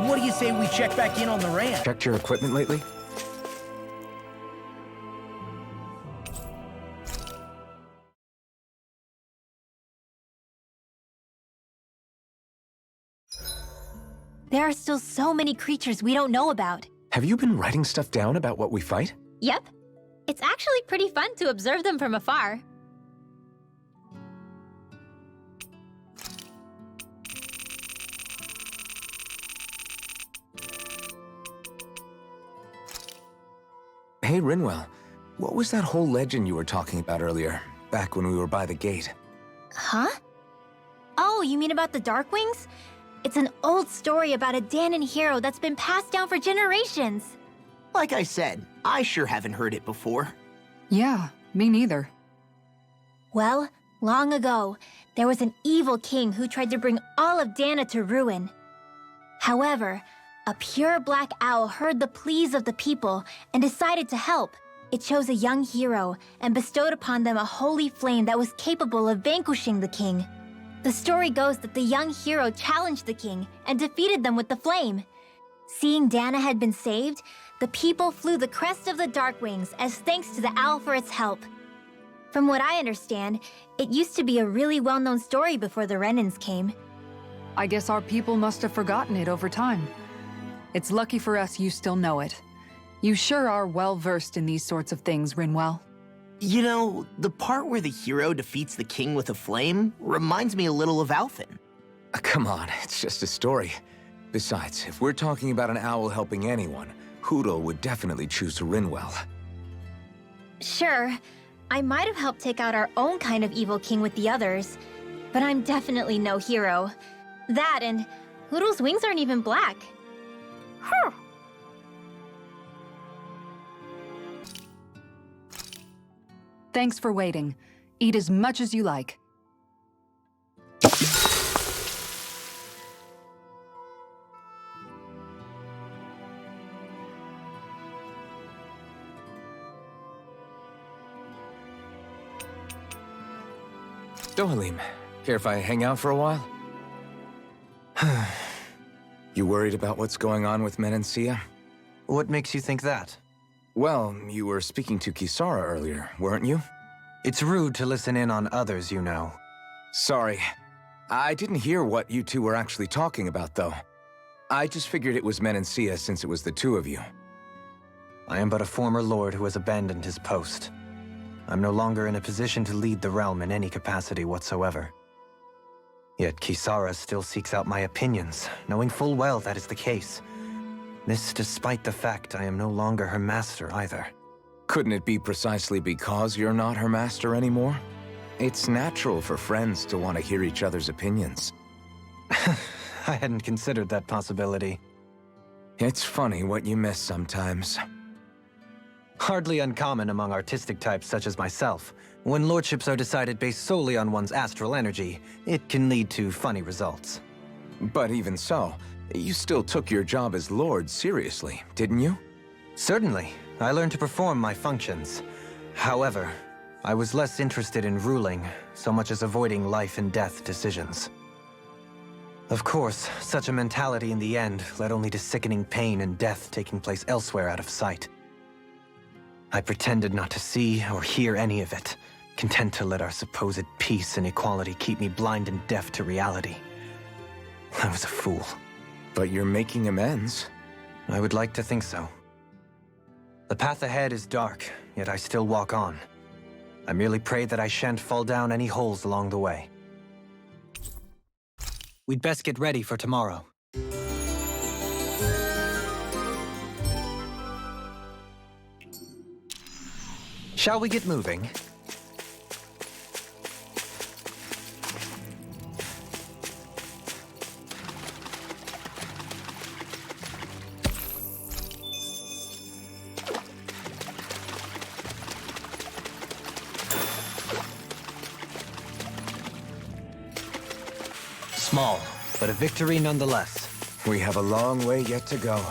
What do you say we check back in on the ramp? Checked your equipment lately? There are still so many creatures we don't know about. Have you been writing stuff down about what we fight? Yep. It's actually pretty fun to observe them from afar. Hey, Rinwell. What was that whole legend you were talking about earlier, back when we were by the gate? Huh? Oh, you mean about the Darkwings? It's an old story about a Dahnan hero that's been passed down for generations. Like I said, I sure haven't heard it before. Yeah, me neither. Well, long ago, there was an evil king who tried to bring all of Dahna to ruin. However, a pure black owl heard the pleas of the people and decided to help. It chose a young hero and bestowed upon them a holy flame that was capable of vanquishing the king. The story goes that the young hero challenged the king and defeated them with the flame. Seeing Dahna had been saved, the people flew the crest of the Darkwings as thanks to the owl for its help. From what I understand, it used to be a really well-known story before the Renans came. I guess our people must have forgotten it over time. It's lucky for us you still know it. You sure are well-versed in these sorts of things, Rinwell. You know, the part where the hero defeats the king with a flame reminds me a little of Alphen. Come on, it's just a story. Besides, if we're talking about an owl helping anyone, Hootle would definitely choose Rinwell. Sure, I might have helped take out our own kind of evil king with the others, but I'm definitely no hero. That and Hootle's wings aren't even black. Huh. Thanks for waiting. Eat as much as you like. Dohalim, care if I hang out for a while? You worried about what's going on with Menancia? What makes you think that? Well, you were speaking to Kisara earlier, weren't you? It's rude to listen in on others, you know. Sorry. I didn't hear what you two were actually talking about, though. I just figured it was Menancia since it was the two of you. I am but a former lord who has abandoned his post. I'm no longer in a position to lead the realm in any capacity whatsoever. Yet Kisara still seeks out my opinions, knowing full well that is the case. This despite the fact I am no longer her master either. Couldn't it be precisely because you're not her master anymore? It's natural for friends to want to hear each other's opinions. I hadn't considered that possibility. It's funny what you miss sometimes. Hardly uncommon among artistic types such as myself. When lordships are decided based solely on one's astral energy, it can lead to funny results. But even so, you still took your job as lord seriously, didn't you? Certainly. I learned to perform my functions. However, I was less interested in ruling, so much as avoiding life and death decisions. Of course, such a mentality in the end led only to sickening pain and death taking place elsewhere out of sight. I pretended not to see or hear any of it, content to let our supposed peace and equality keep me blind and deaf to reality. I was a fool. But you're making amends. I would like to think so. The path ahead is dark, yet I still walk on. I merely pray that I shan't fall down any holes along the way. We'd best get ready for tomorrow. Shall we get moving? Small, but a victory nonetheless. We have a long way yet to go.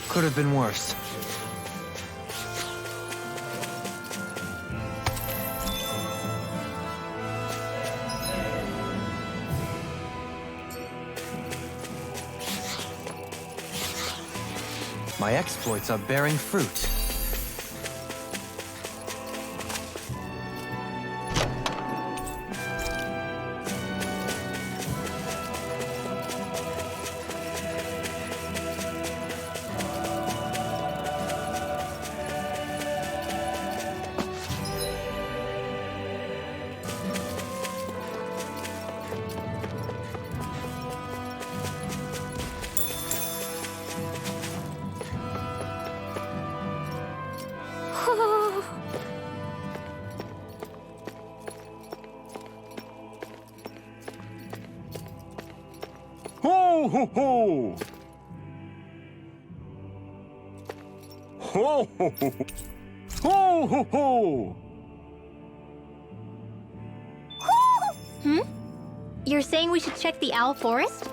Could have been worse. My exploits are bearing fruit. Ho ho ho! Ho ho ho! Ho ho ho! You're saying we should check the owl forest?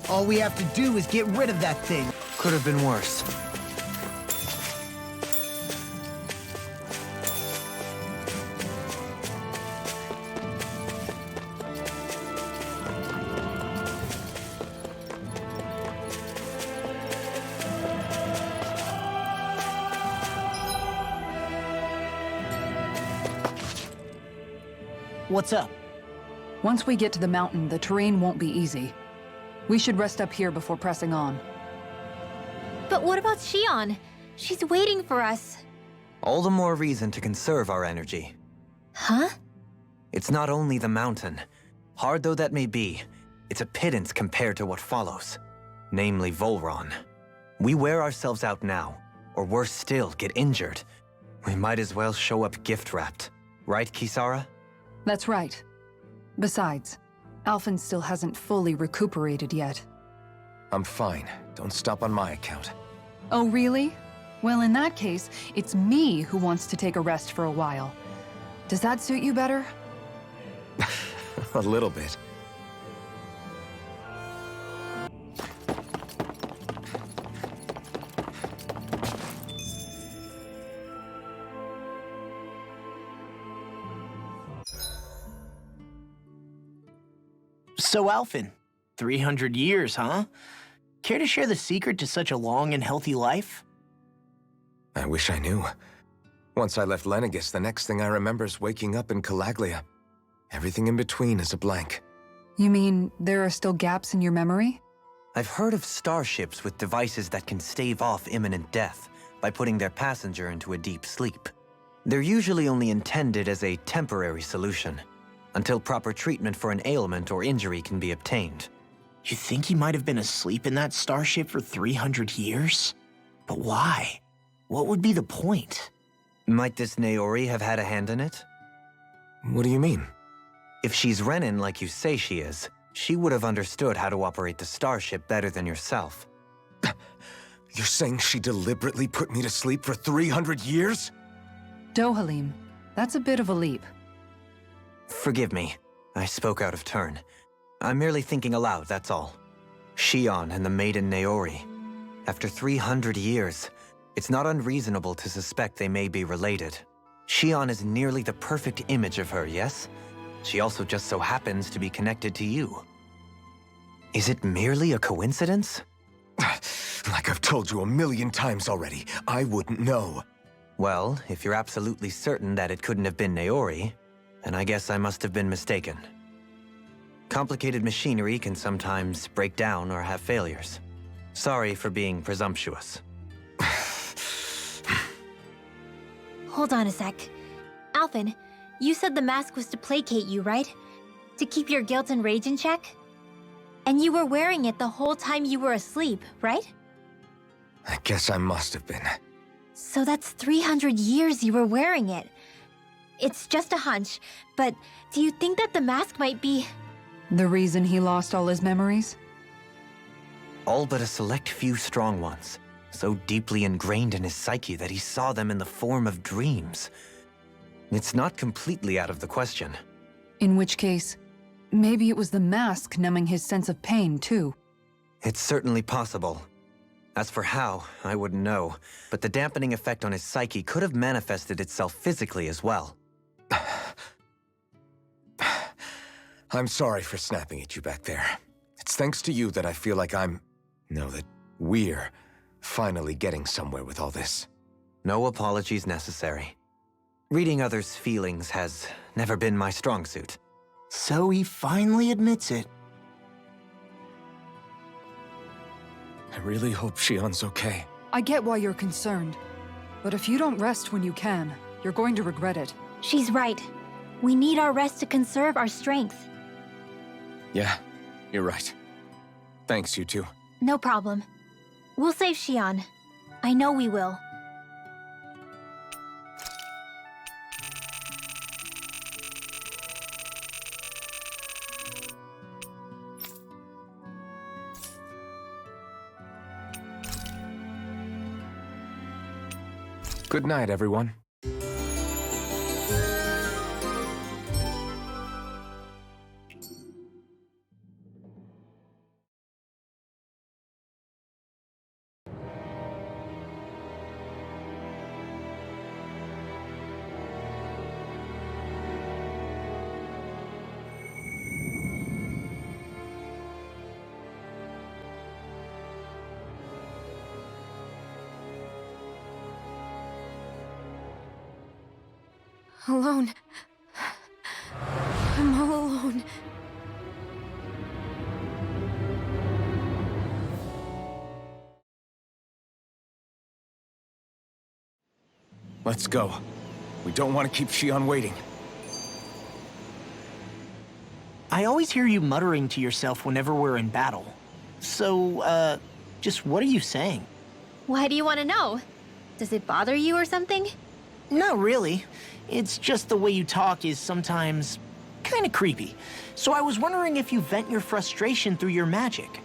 All we have to do is get rid of that thing. Could have been worse. What's up? Once we get to the mountain, the terrain won't be easy. We should rest up here before pressing on. But what about Xion? She's waiting for us. All the more reason to conserve our energy. Huh? It's not only the mountain. Hard though that may be, it's a pittance compared to what follows. Namely Volron. We wear ourselves out now, or worse still, get injured. We might as well show up gift-wrapped. Right, Kisara? That's right. Besides, Alphen still hasn't fully recuperated yet. I'm fine. Don't stop on my account. Oh, really? Well, in that case, it's me who wants to take a rest for a while. Does that suit you better? A little bit. So, Alphen, 300 years, huh? Care to share the secret to such a long and healthy life? I wish I knew. Once I left Lenegis, the next thing I remember is waking up in Calaglia. Everything in between is a blank. You mean there are still gaps in your memory? I've heard of starships with devices that can stave off imminent death by putting their passenger into a deep sleep. They're usually only intended as a temporary solution, until proper treatment for an ailment or injury can be obtained. You think he might have been asleep in that starship for 300 years? But why? What would be the point? Might this Naori have had a hand in it? What do you mean? If she's Renin like you say she is, she would have understood how to operate the starship better than yourself. You're saying she deliberately put me to sleep for 300 years? Dohalim, that's a bit of a leap. Forgive me. I spoke out of turn. I'm merely thinking aloud, that's all. Xion and the maiden Naori. After 300 years, it's not unreasonable to suspect they may be related. Xion is nearly the perfect image of her, yes? She also just so happens to be connected to you. Is it merely a coincidence? Like I've told you 1,000,000 times already, I wouldn't know. Well, if you're absolutely certain that it couldn't have been Naori, then I guess I must have been mistaken. Complicated machinery can sometimes break down or have failures. Sorry for being presumptuous. Hold on a sec. Alphen, you said the mask was to placate you, right? To keep your guilt and rage in check? And you were wearing it the whole time you were asleep, right? I guess I must have been. So that's 300 years you were wearing it. It's just a hunch, but do you think that the mask might be... The reason he lost all his memories? All but a select few strong ones, so deeply ingrained in his psyche that he saw them in the form of dreams. It's not completely out of the question. In which case, maybe it was the mask numbing his sense of pain, too. It's certainly possible. As for how, I wouldn't know, but the dampening effect on his psyche could have manifested itself physically as well. I'm sorry for snapping at you back there. It's thanks to you that I feel like that we're finally getting somewhere with all this. No apologies necessary. Reading others' feelings has never been my strong suit. So he finally admits it. I really hope Shion's okay. I get why you're concerned. But if you don't rest when you can, you're going to regret it. She's right. We need our rest to conserve our strength. Yeah, you're right. Thanks, you two. No problem. We'll save Xion. I know we will. Good night, everyone. Alone. I'm all alone. Let's go. We don't want to keep Xion waiting. I always hear you muttering to yourself whenever we're in battle. So, just what are you saying? Why do you want to know? Does it bother you or something? Not really. It's just the way you talk is sometimes kind of creepy. So I was wondering if you vent your frustration through your magic.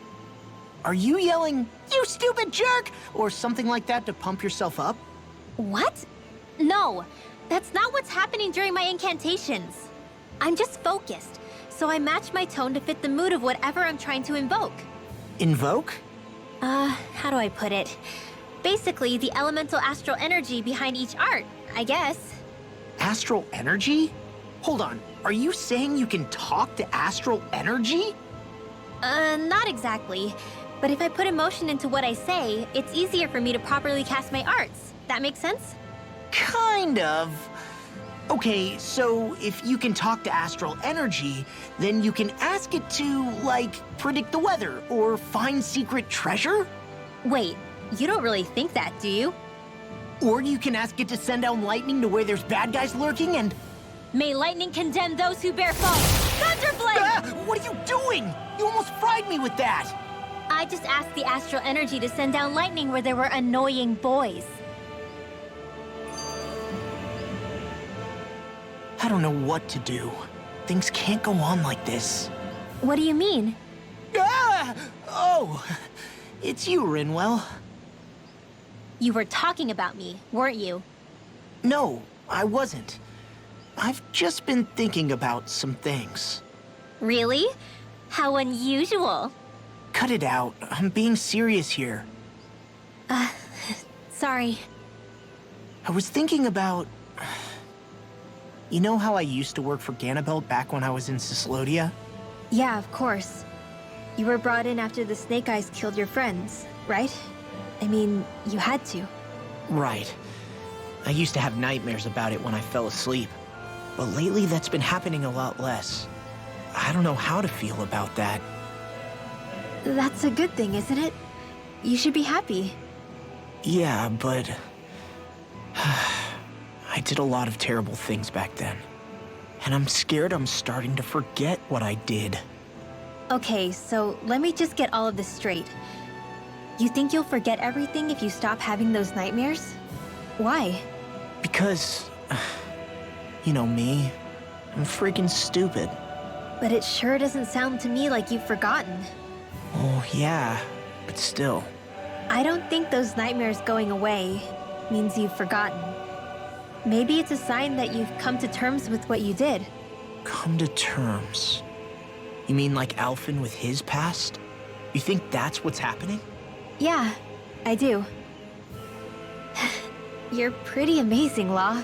Are you yelling, "You stupid jerk," or something like that to pump yourself up? What? No, that's not what's happening during my incantations. I'm just focused, so I match my tone to fit the mood of whatever I'm trying to invoke. Invoke? How do I put it? Basically, the elemental astral energy behind each art, I guess. Astral energy? Hold on, are you saying you can talk to astral energy? Not exactly. But if I put emotion into what I say, it's easier for me to properly cast my arts. That makes sense? Kind of. Okay, so if you can talk to astral energy, then you can ask it to, like, predict the weather or find secret treasure? Wait, you don't really think that, do you? Or you can ask it to send down lightning to where there's bad guys lurking and... May lightning condemn those who bear false! Thunderblade! Ah! What are you doing? You almost fried me with that! I just asked the astral energy to send down lightning where there were annoying boys. I don't know what to do. Things can't go on like this. What do you mean? Ah! Oh, it's you, Rinwell. You were talking about me, weren't you? No, I wasn't. I've just been thinking about some things. Really? How unusual. Cut it out. I'm being serious here. Sorry. I was thinking about... You know how I used to work for Ganabelt back when I was in Cyslodia? Yeah, of course. You were brought in after the Snake Eyes killed your friends, right? I mean, you had to. Right. I used to have nightmares about it when I fell asleep. But lately that's been happening a lot less. I don't know how to feel about that. That's a good thing, isn't it? You should be happy. Yeah, but... I did a lot of terrible things back then. And I'm scared I'm starting to forget what I did. Okay, so let me just get all of this straight. You think you'll forget everything if you stop having those nightmares? Why? Because... You know me. I'm freaking stupid. But it sure doesn't sound to me like you've forgotten. Oh, yeah. But still. I don't think those nightmares going away means you've forgotten. Maybe it's a sign that you've come to terms with what you did. Come to terms? You mean like Alphen with his past? You think that's what's happening? Yeah, I do. You're pretty amazing, Law.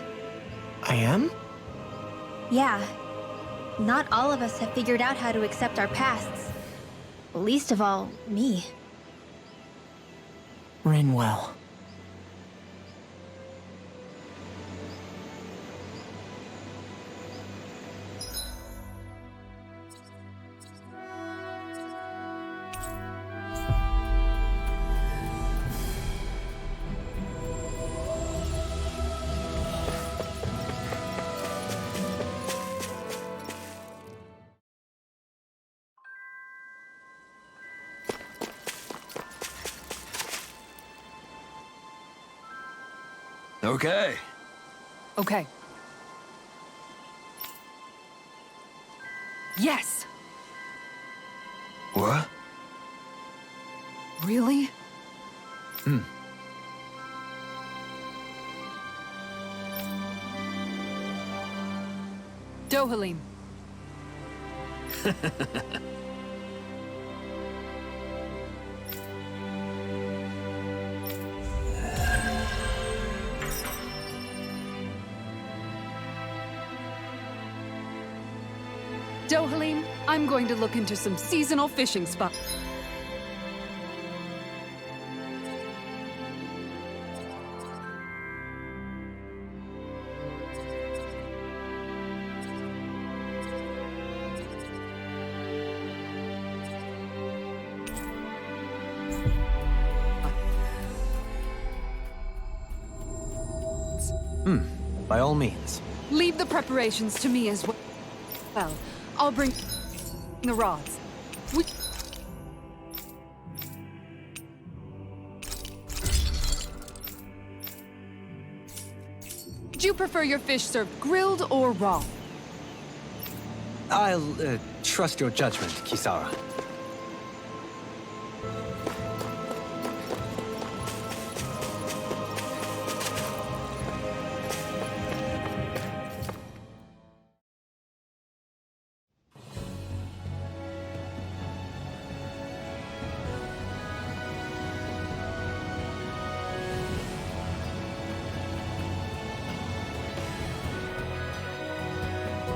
I am? Yeah. Not all of us have figured out how to accept our pasts. Least of all, me. Rinwell. Okay. Okay. Yes! What? Really? Dohalim. Dohalim, I'm going to look into some seasonal fishing spots. By all means. Leave the preparations to me as well. Well, I'll bring the rods. Do you prefer your fish served grilled or raw? I'll trust your judgment, Kisara.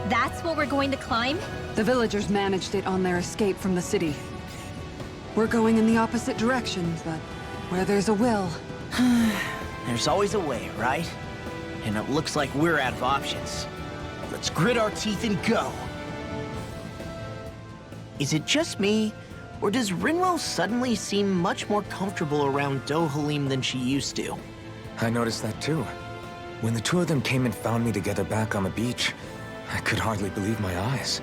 That's what we're going to climb? The villagers managed it on their escape from the city. We're going in the opposite direction, but where there's a will... There's always a way, right? And it looks like we're out of options. Let's grit our teeth and go. Is it just me, or does Rinwo suddenly seem much more comfortable around Dohalim than she used to? I noticed that too. When the two of them came and found me together back on the beach, I could hardly believe my eyes.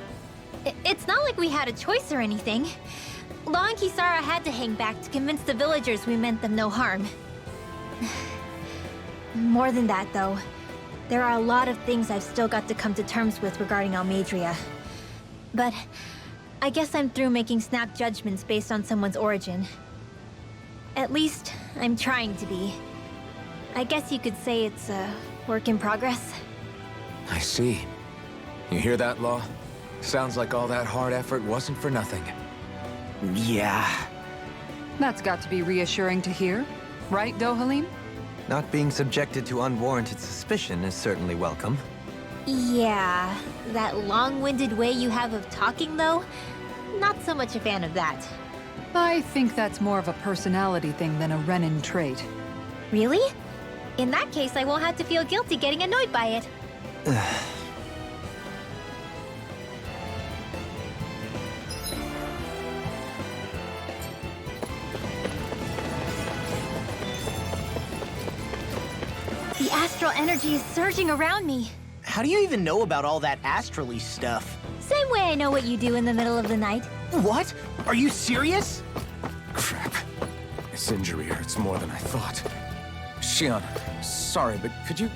It's not like we had a choice or anything. Law and Kisara had to hang back to convince the villagers we meant them no harm. More than that, though. There are a lot of things I've still got to come to terms with regarding Almadria. But I guess I'm through making snap judgments based on someone's origin. At least, I'm trying to be. I guess you could say it's a work in progress. I see. You hear that, Law? Sounds like all that hard effort wasn't for nothing. Yeah. That's got to be reassuring to hear. Right, Dohalim? Not being subjected to unwarranted suspicion is certainly welcome. Yeah, that long-winded way you have of talking, though? Not so much a fan of that. I think that's more of a personality thing than a Renin trait. Really? In that case, I won't have to feel guilty getting annoyed by it. The astral energy is surging around me. How do you even know about all that astrally stuff? Same way I know what you do in the middle of the night. What? Are you serious? Crap. This injury hurts more than I thought. Shion, sorry, but could you...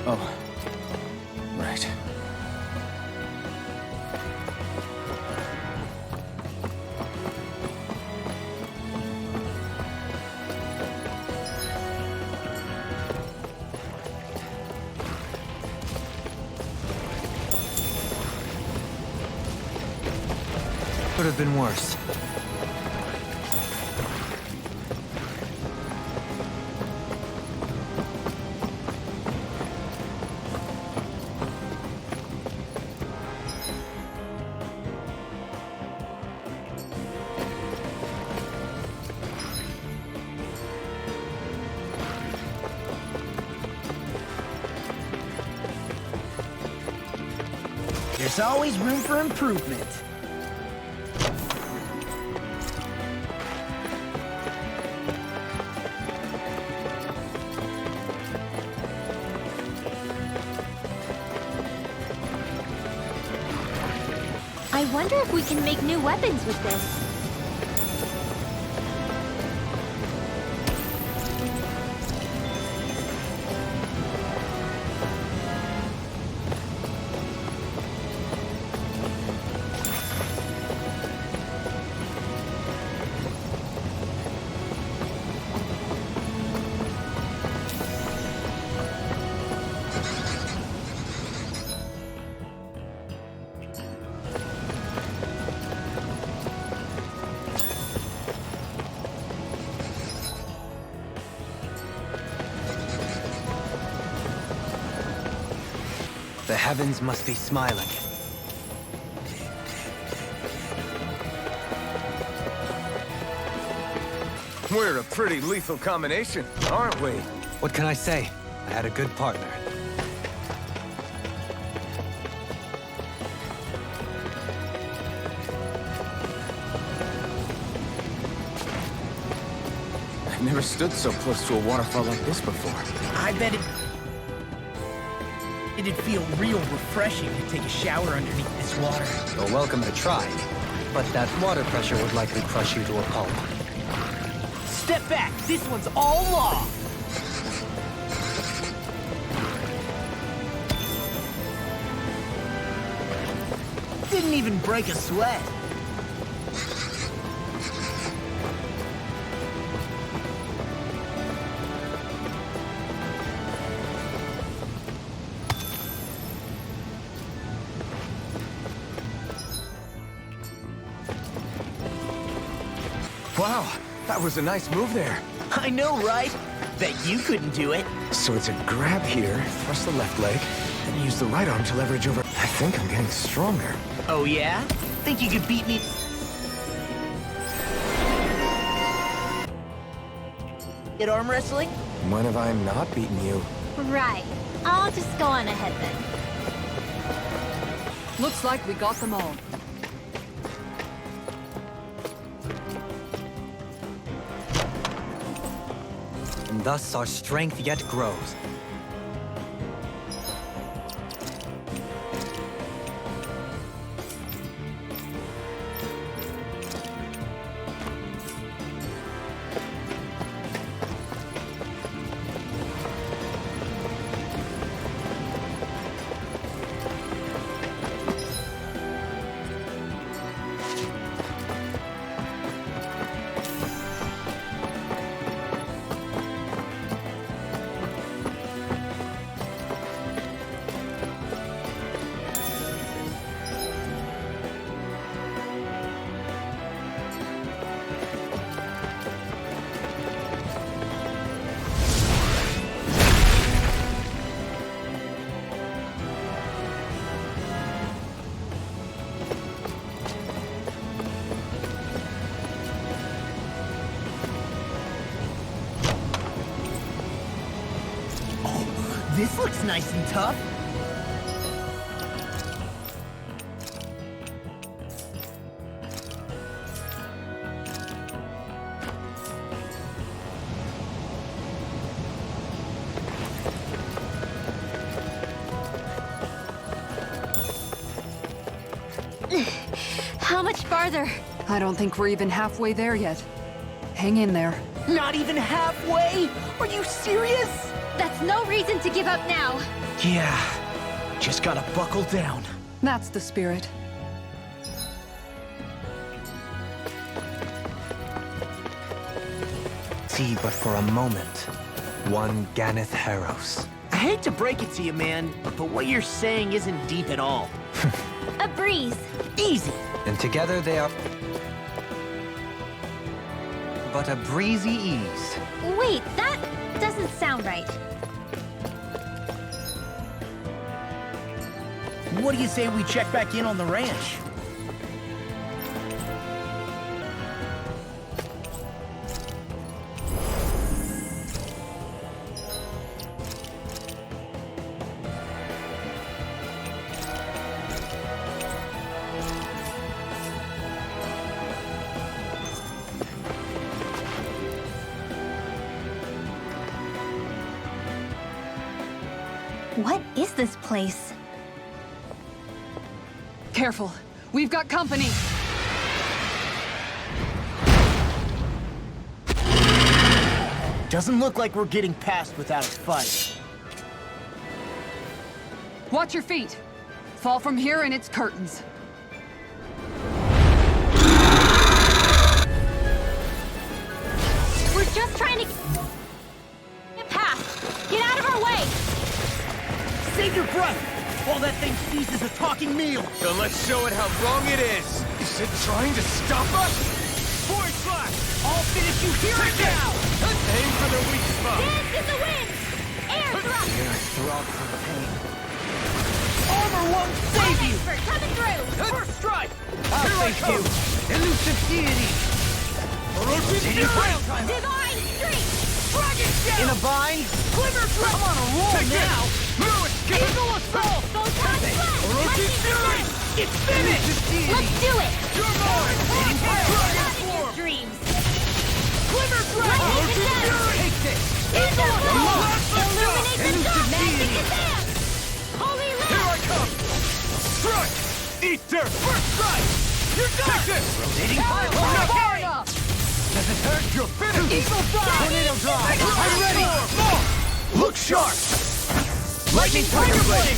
Oh. Right. Could have been worse. There's always room for improvement. I wonder if we can make new weapons with this. The heavens must be smiling. We're a pretty lethal combination, aren't we? What can I say? I had a good partner. I've never stood so close to a waterfall like this before. I bet it'd feel real refreshing to take a shower underneath this water. You're welcome to try, but that water pressure would likely crush you to a pulp. Step back, this one's all law! Didn't even break a sweat. Wow, that was a nice move there. I know, right? Bet you couldn't do it. So it's a grab here, thrust the left leg, and use the right arm to leverage over. I think I'm getting stronger. Oh yeah? Think you could beat me? At arm wrestling? When have I not beaten you? Right. I'll just go on ahead then. Looks like we got them all. And thus our strength yet grows. This looks nice and tough. How much farther? I don't think we're even halfway there yet. Hang in there. Not even halfway? Are you serious? That's no reason to give up now. Yeah, just gotta buckle down. That's the spirit. See but for a moment, one Ganeth Heros. I hate to break it to you, man, but what you're saying isn't deep at all. A breeze. Easy. And together they are but a breezy ease. Wait, that doesn't sound right. What do you say we check back in on the ranch? What is this place? Careful. We've got company. Doesn't look like we're getting past without a fight. Watch your feet. Fall from here and it's curtains. We're just trying to get past. Get out of our way! Save your breath while that thing seizes a talking meal. Then let's show it how wrong it is. Is it trying to stop us? Forward slash! I'll finish you here and now! Aim for the weak spot. Dance in the wind! Air thrust! Air throb from pain. won't save you! Coming through! First strike! I'll face you! Elusive deity! Rotating pile time! Divine Streak! Dragon Shell! In a bind? Glimmer Drop! I'm on a roll now! Lewis, give it! Eagle Assault! Don't touch left! Rotating fury! It's finished! Let's do it! You're mine! Dragon Form! Dreams! Glimmer Drop! Rotating fury! Take this! Eagle Assault! Illuminate the Elusive dark! Magic deity! advance! Holy Here light! I come! Strike! Eat dirt! First strike! You're done! Take this! Rotating pile! Far enough! Does it hurt? You're finished! Eagle Drive! Tornado Drive! I'm ready! More! Look sharp! Lightning Tiger Blade!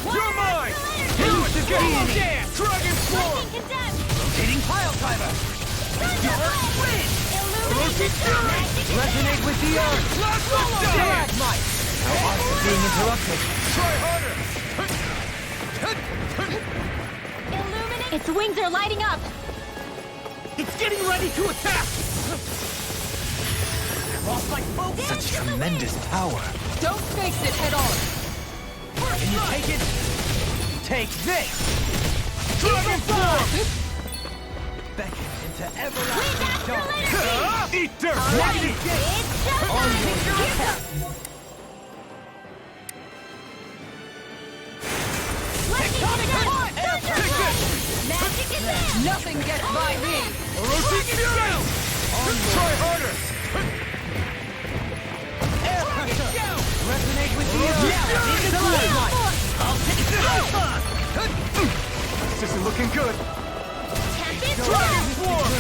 You're mine! Elusive deity! Dragon Form! Condemned! Rotating pile timer! Win! Illuminate the dark! Resonate with the earth! Stalagmite! How odds of being interrupted! Try harder! Illuminate! Its wings are lighting up! It's getting ready to attack! Lost my focus! Such tremendous power. Don't face it head on. Can you take it? Take this! Dragon Form! Beckon into everlasting dark! Eat dirt! Negative gate! Onward your attack! Tectonic punch! Take this! Magic advance! Nothing gets by me. Rotating fury! Try harder! Air pressure! Resonate with the earth! Into the light! I'll take this! This isn't looking good! Dragon Form!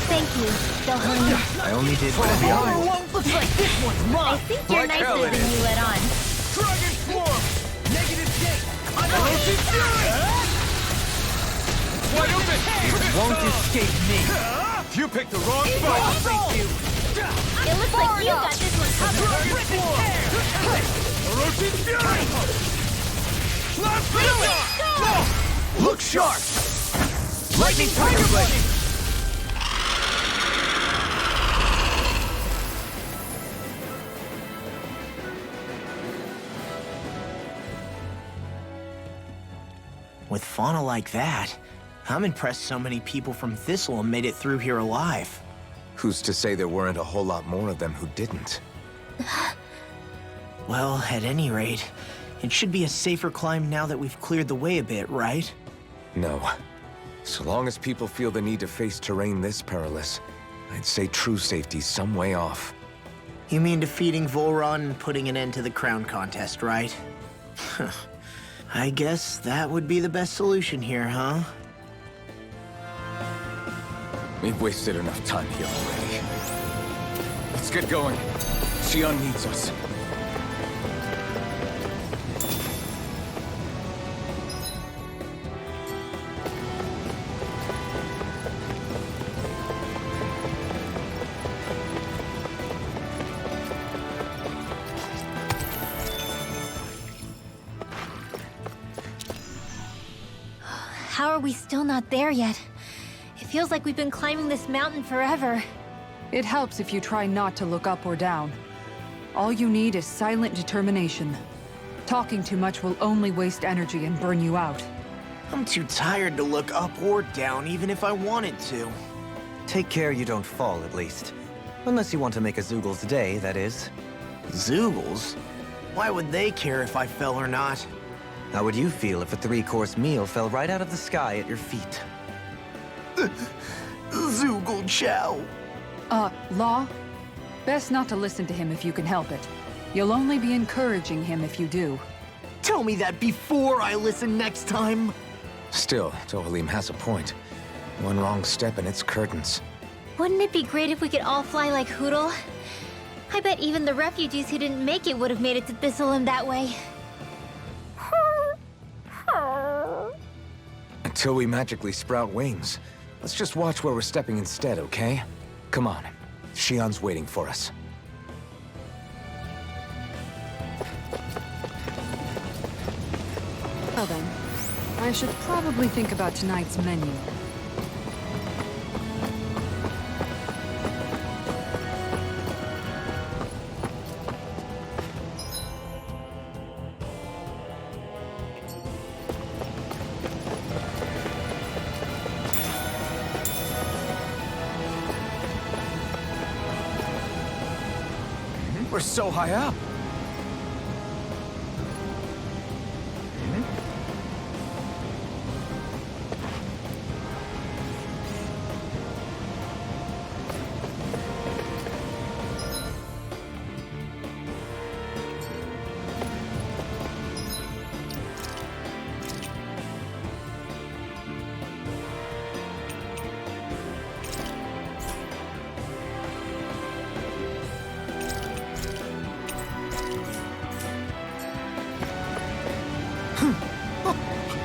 Thank you, Dahna. I only did what I Power looks like this one's I mine! think you're Like hell nicer it than is. you let on. Dragon Form! Negative gate! Elusive fury! Wide open! Won't escape me. You picked the wrong fight! I'll face you! It looks like you got this one covered. Dragon Form! Elusive fury! Last fury! Look sharp! Lightning Tiger Blade! With fauna like that, I'm impressed so many people from Thistle made it through here alive. Who's to say there weren't a whole lot more of them who didn't? Well, at any rate, it should be a safer climb now that we've cleared the way a bit, right? No. So long as people feel the need to face terrain this perilous, I'd say true safety's some way off. You mean defeating Volron and putting an end to the crown contest, right? I guess that would be the best solution here, huh? We've wasted enough time here already. Let's get going. Xion needs us. How are we still not there yet? It feels like we've been climbing this mountain forever. It helps if you try not to look up or down. All you need is silent determination. Talking too much will only waste energy and burn you out. I'm too tired to look up or down, even if I wanted to. Take care you don't fall, at least. Unless you want to make a Zoogel's day, that is. Zoogles? Why would they care if I fell or not? How would you feel if a 3-course meal fell right out of the sky at your feet? Zoogle Chow. Law? Best not to listen to him if you can help it. You'll only be encouraging him if you do. Tell me that before I listen next time. Still, Tohalim has a point. One wrong step and it's curtains. Wouldn't it be great if we could all fly like Hootle? I bet even the refugees who didn't make it would have made it to Thistleum that way. Until we magically sprout wings, let's just watch where we're stepping instead, okay? Come on. Xion's waiting for us. Well then, I should probably think about tonight's menu. We're so high up.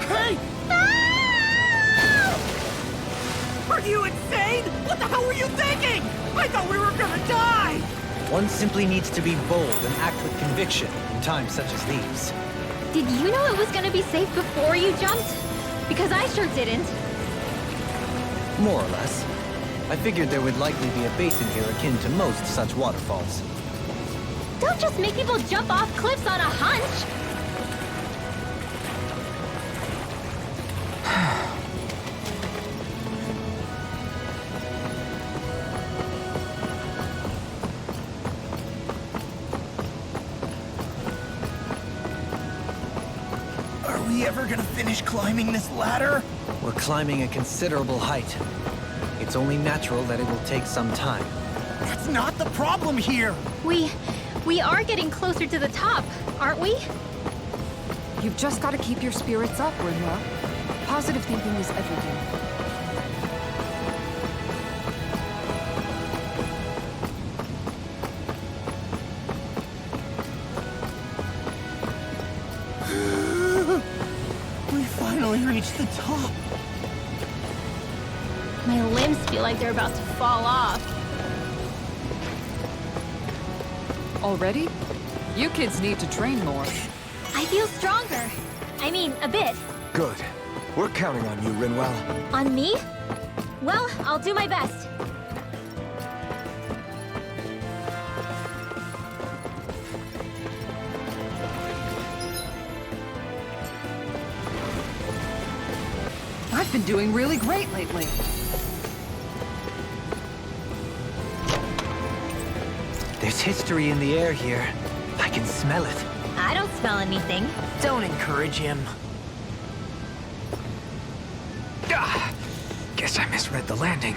Hey! Are you insane? What the hell were you thinking? I thought we were gonna die! One simply needs to be bold and act with conviction in times such as these. Did you know it was gonna be safe before you jumped? Because I sure didn't. More or less. I figured there would likely be a basin here akin to most such waterfalls. Don't just make people jump off cliffs on a hunch! Are we ever gonna finish climbing this ladder? We're climbing a considerable height. It's only natural that it will take some time. That's not the problem here! We are getting closer to the top, aren't we? You've just got to keep your spirits up, Rinwell. Positive thinking is everything. We finally reached the top. My limbs feel like they're about to fall off. Already? You kids need to train more. I feel stronger. I mean, a bit. Good. We're counting on you, Rinwell. On me? Well, I'll do my best. I've been doing really great lately. There's history in the air here. I can smell it. I don't smell anything. Don't encourage him. Guess I misread the landing.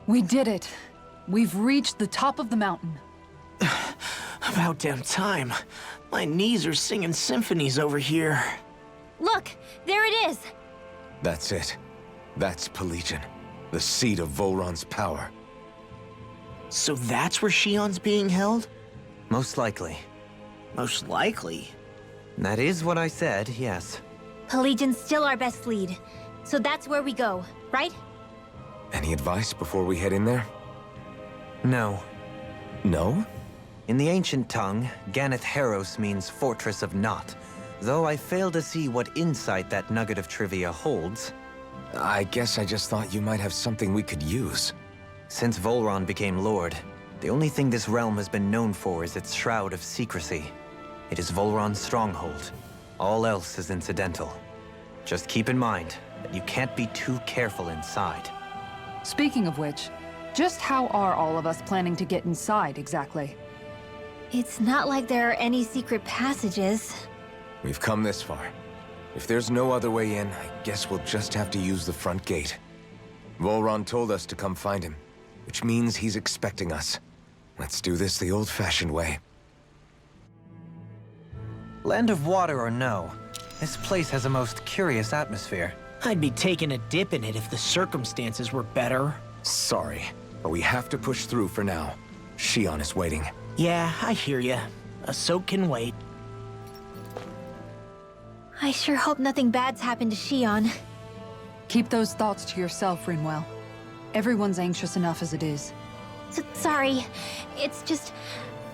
We did it. We've reached the top of the mountain. About damn time. My knees are singing symphonies over here. Look, there it is. That's it. That's Pelegion, the seat of Volron's power. So that's where Shion's being held? Most likely. Most likely. That is what I said, yes. Pelegion's still our best lead. So that's where we go, right? Any advice before we head in there? No. No? In the ancient tongue, Ganath Heros means Fortress of Naught, though I fail to see what insight that nugget of trivia holds. I guess I just thought you might have something we could use. Since Volron became Lord, the only thing this realm has been known for is its shroud of secrecy. It is Volron's stronghold. All else is incidental. Just keep in mind that you can't be too careful inside. Speaking of which, just how are all of us planning to get inside exactly? It's not like there are any secret passages. We've come this far. If there's no other way in, I guess we'll just have to use the front gate. Volron told us to come find him, which means he's expecting us. Let's do this the old-fashioned way. Land of water or no, this place has a most curious atmosphere. I'd be taking a dip in it if the circumstances were better. Sorry, but we have to push through for now. Shion is waiting. Yeah, I hear ya. A soak can wait. I sure hope nothing bad's happened to Shion. Keep those thoughts to yourself, Rinwell. Everyone's anxious enough as it is. Sorry. It's just...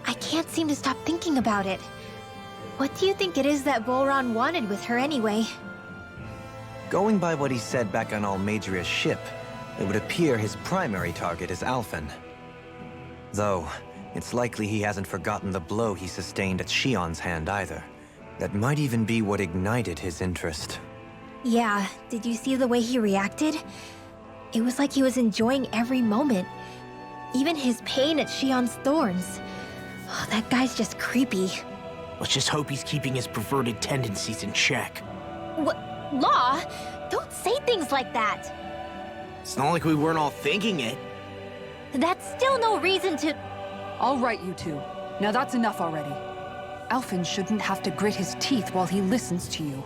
I can't seem to stop thinking about it. What do you think it is that Volron wanted with her anyway? Going by what he said back on Almadria's ship, it would appear his primary target is Alphen. Though, it's likely he hasn't forgotten the blow he sustained at Shion's hand either. That might even be what ignited his interest. Yeah, did you see the way he reacted? It was like he was enjoying every moment. Even his pain at Shion's thorns. Oh, that guy's just creepy. Let's just hope he's keeping his perverted tendencies in check. What? Law? Don't say things like that! It's not like we weren't all thinking it. That's still no reason to... All right, you two. Now that's enough already. Alphen shouldn't have to grit his teeth while he listens to you.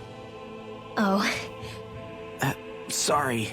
Oh. Sorry.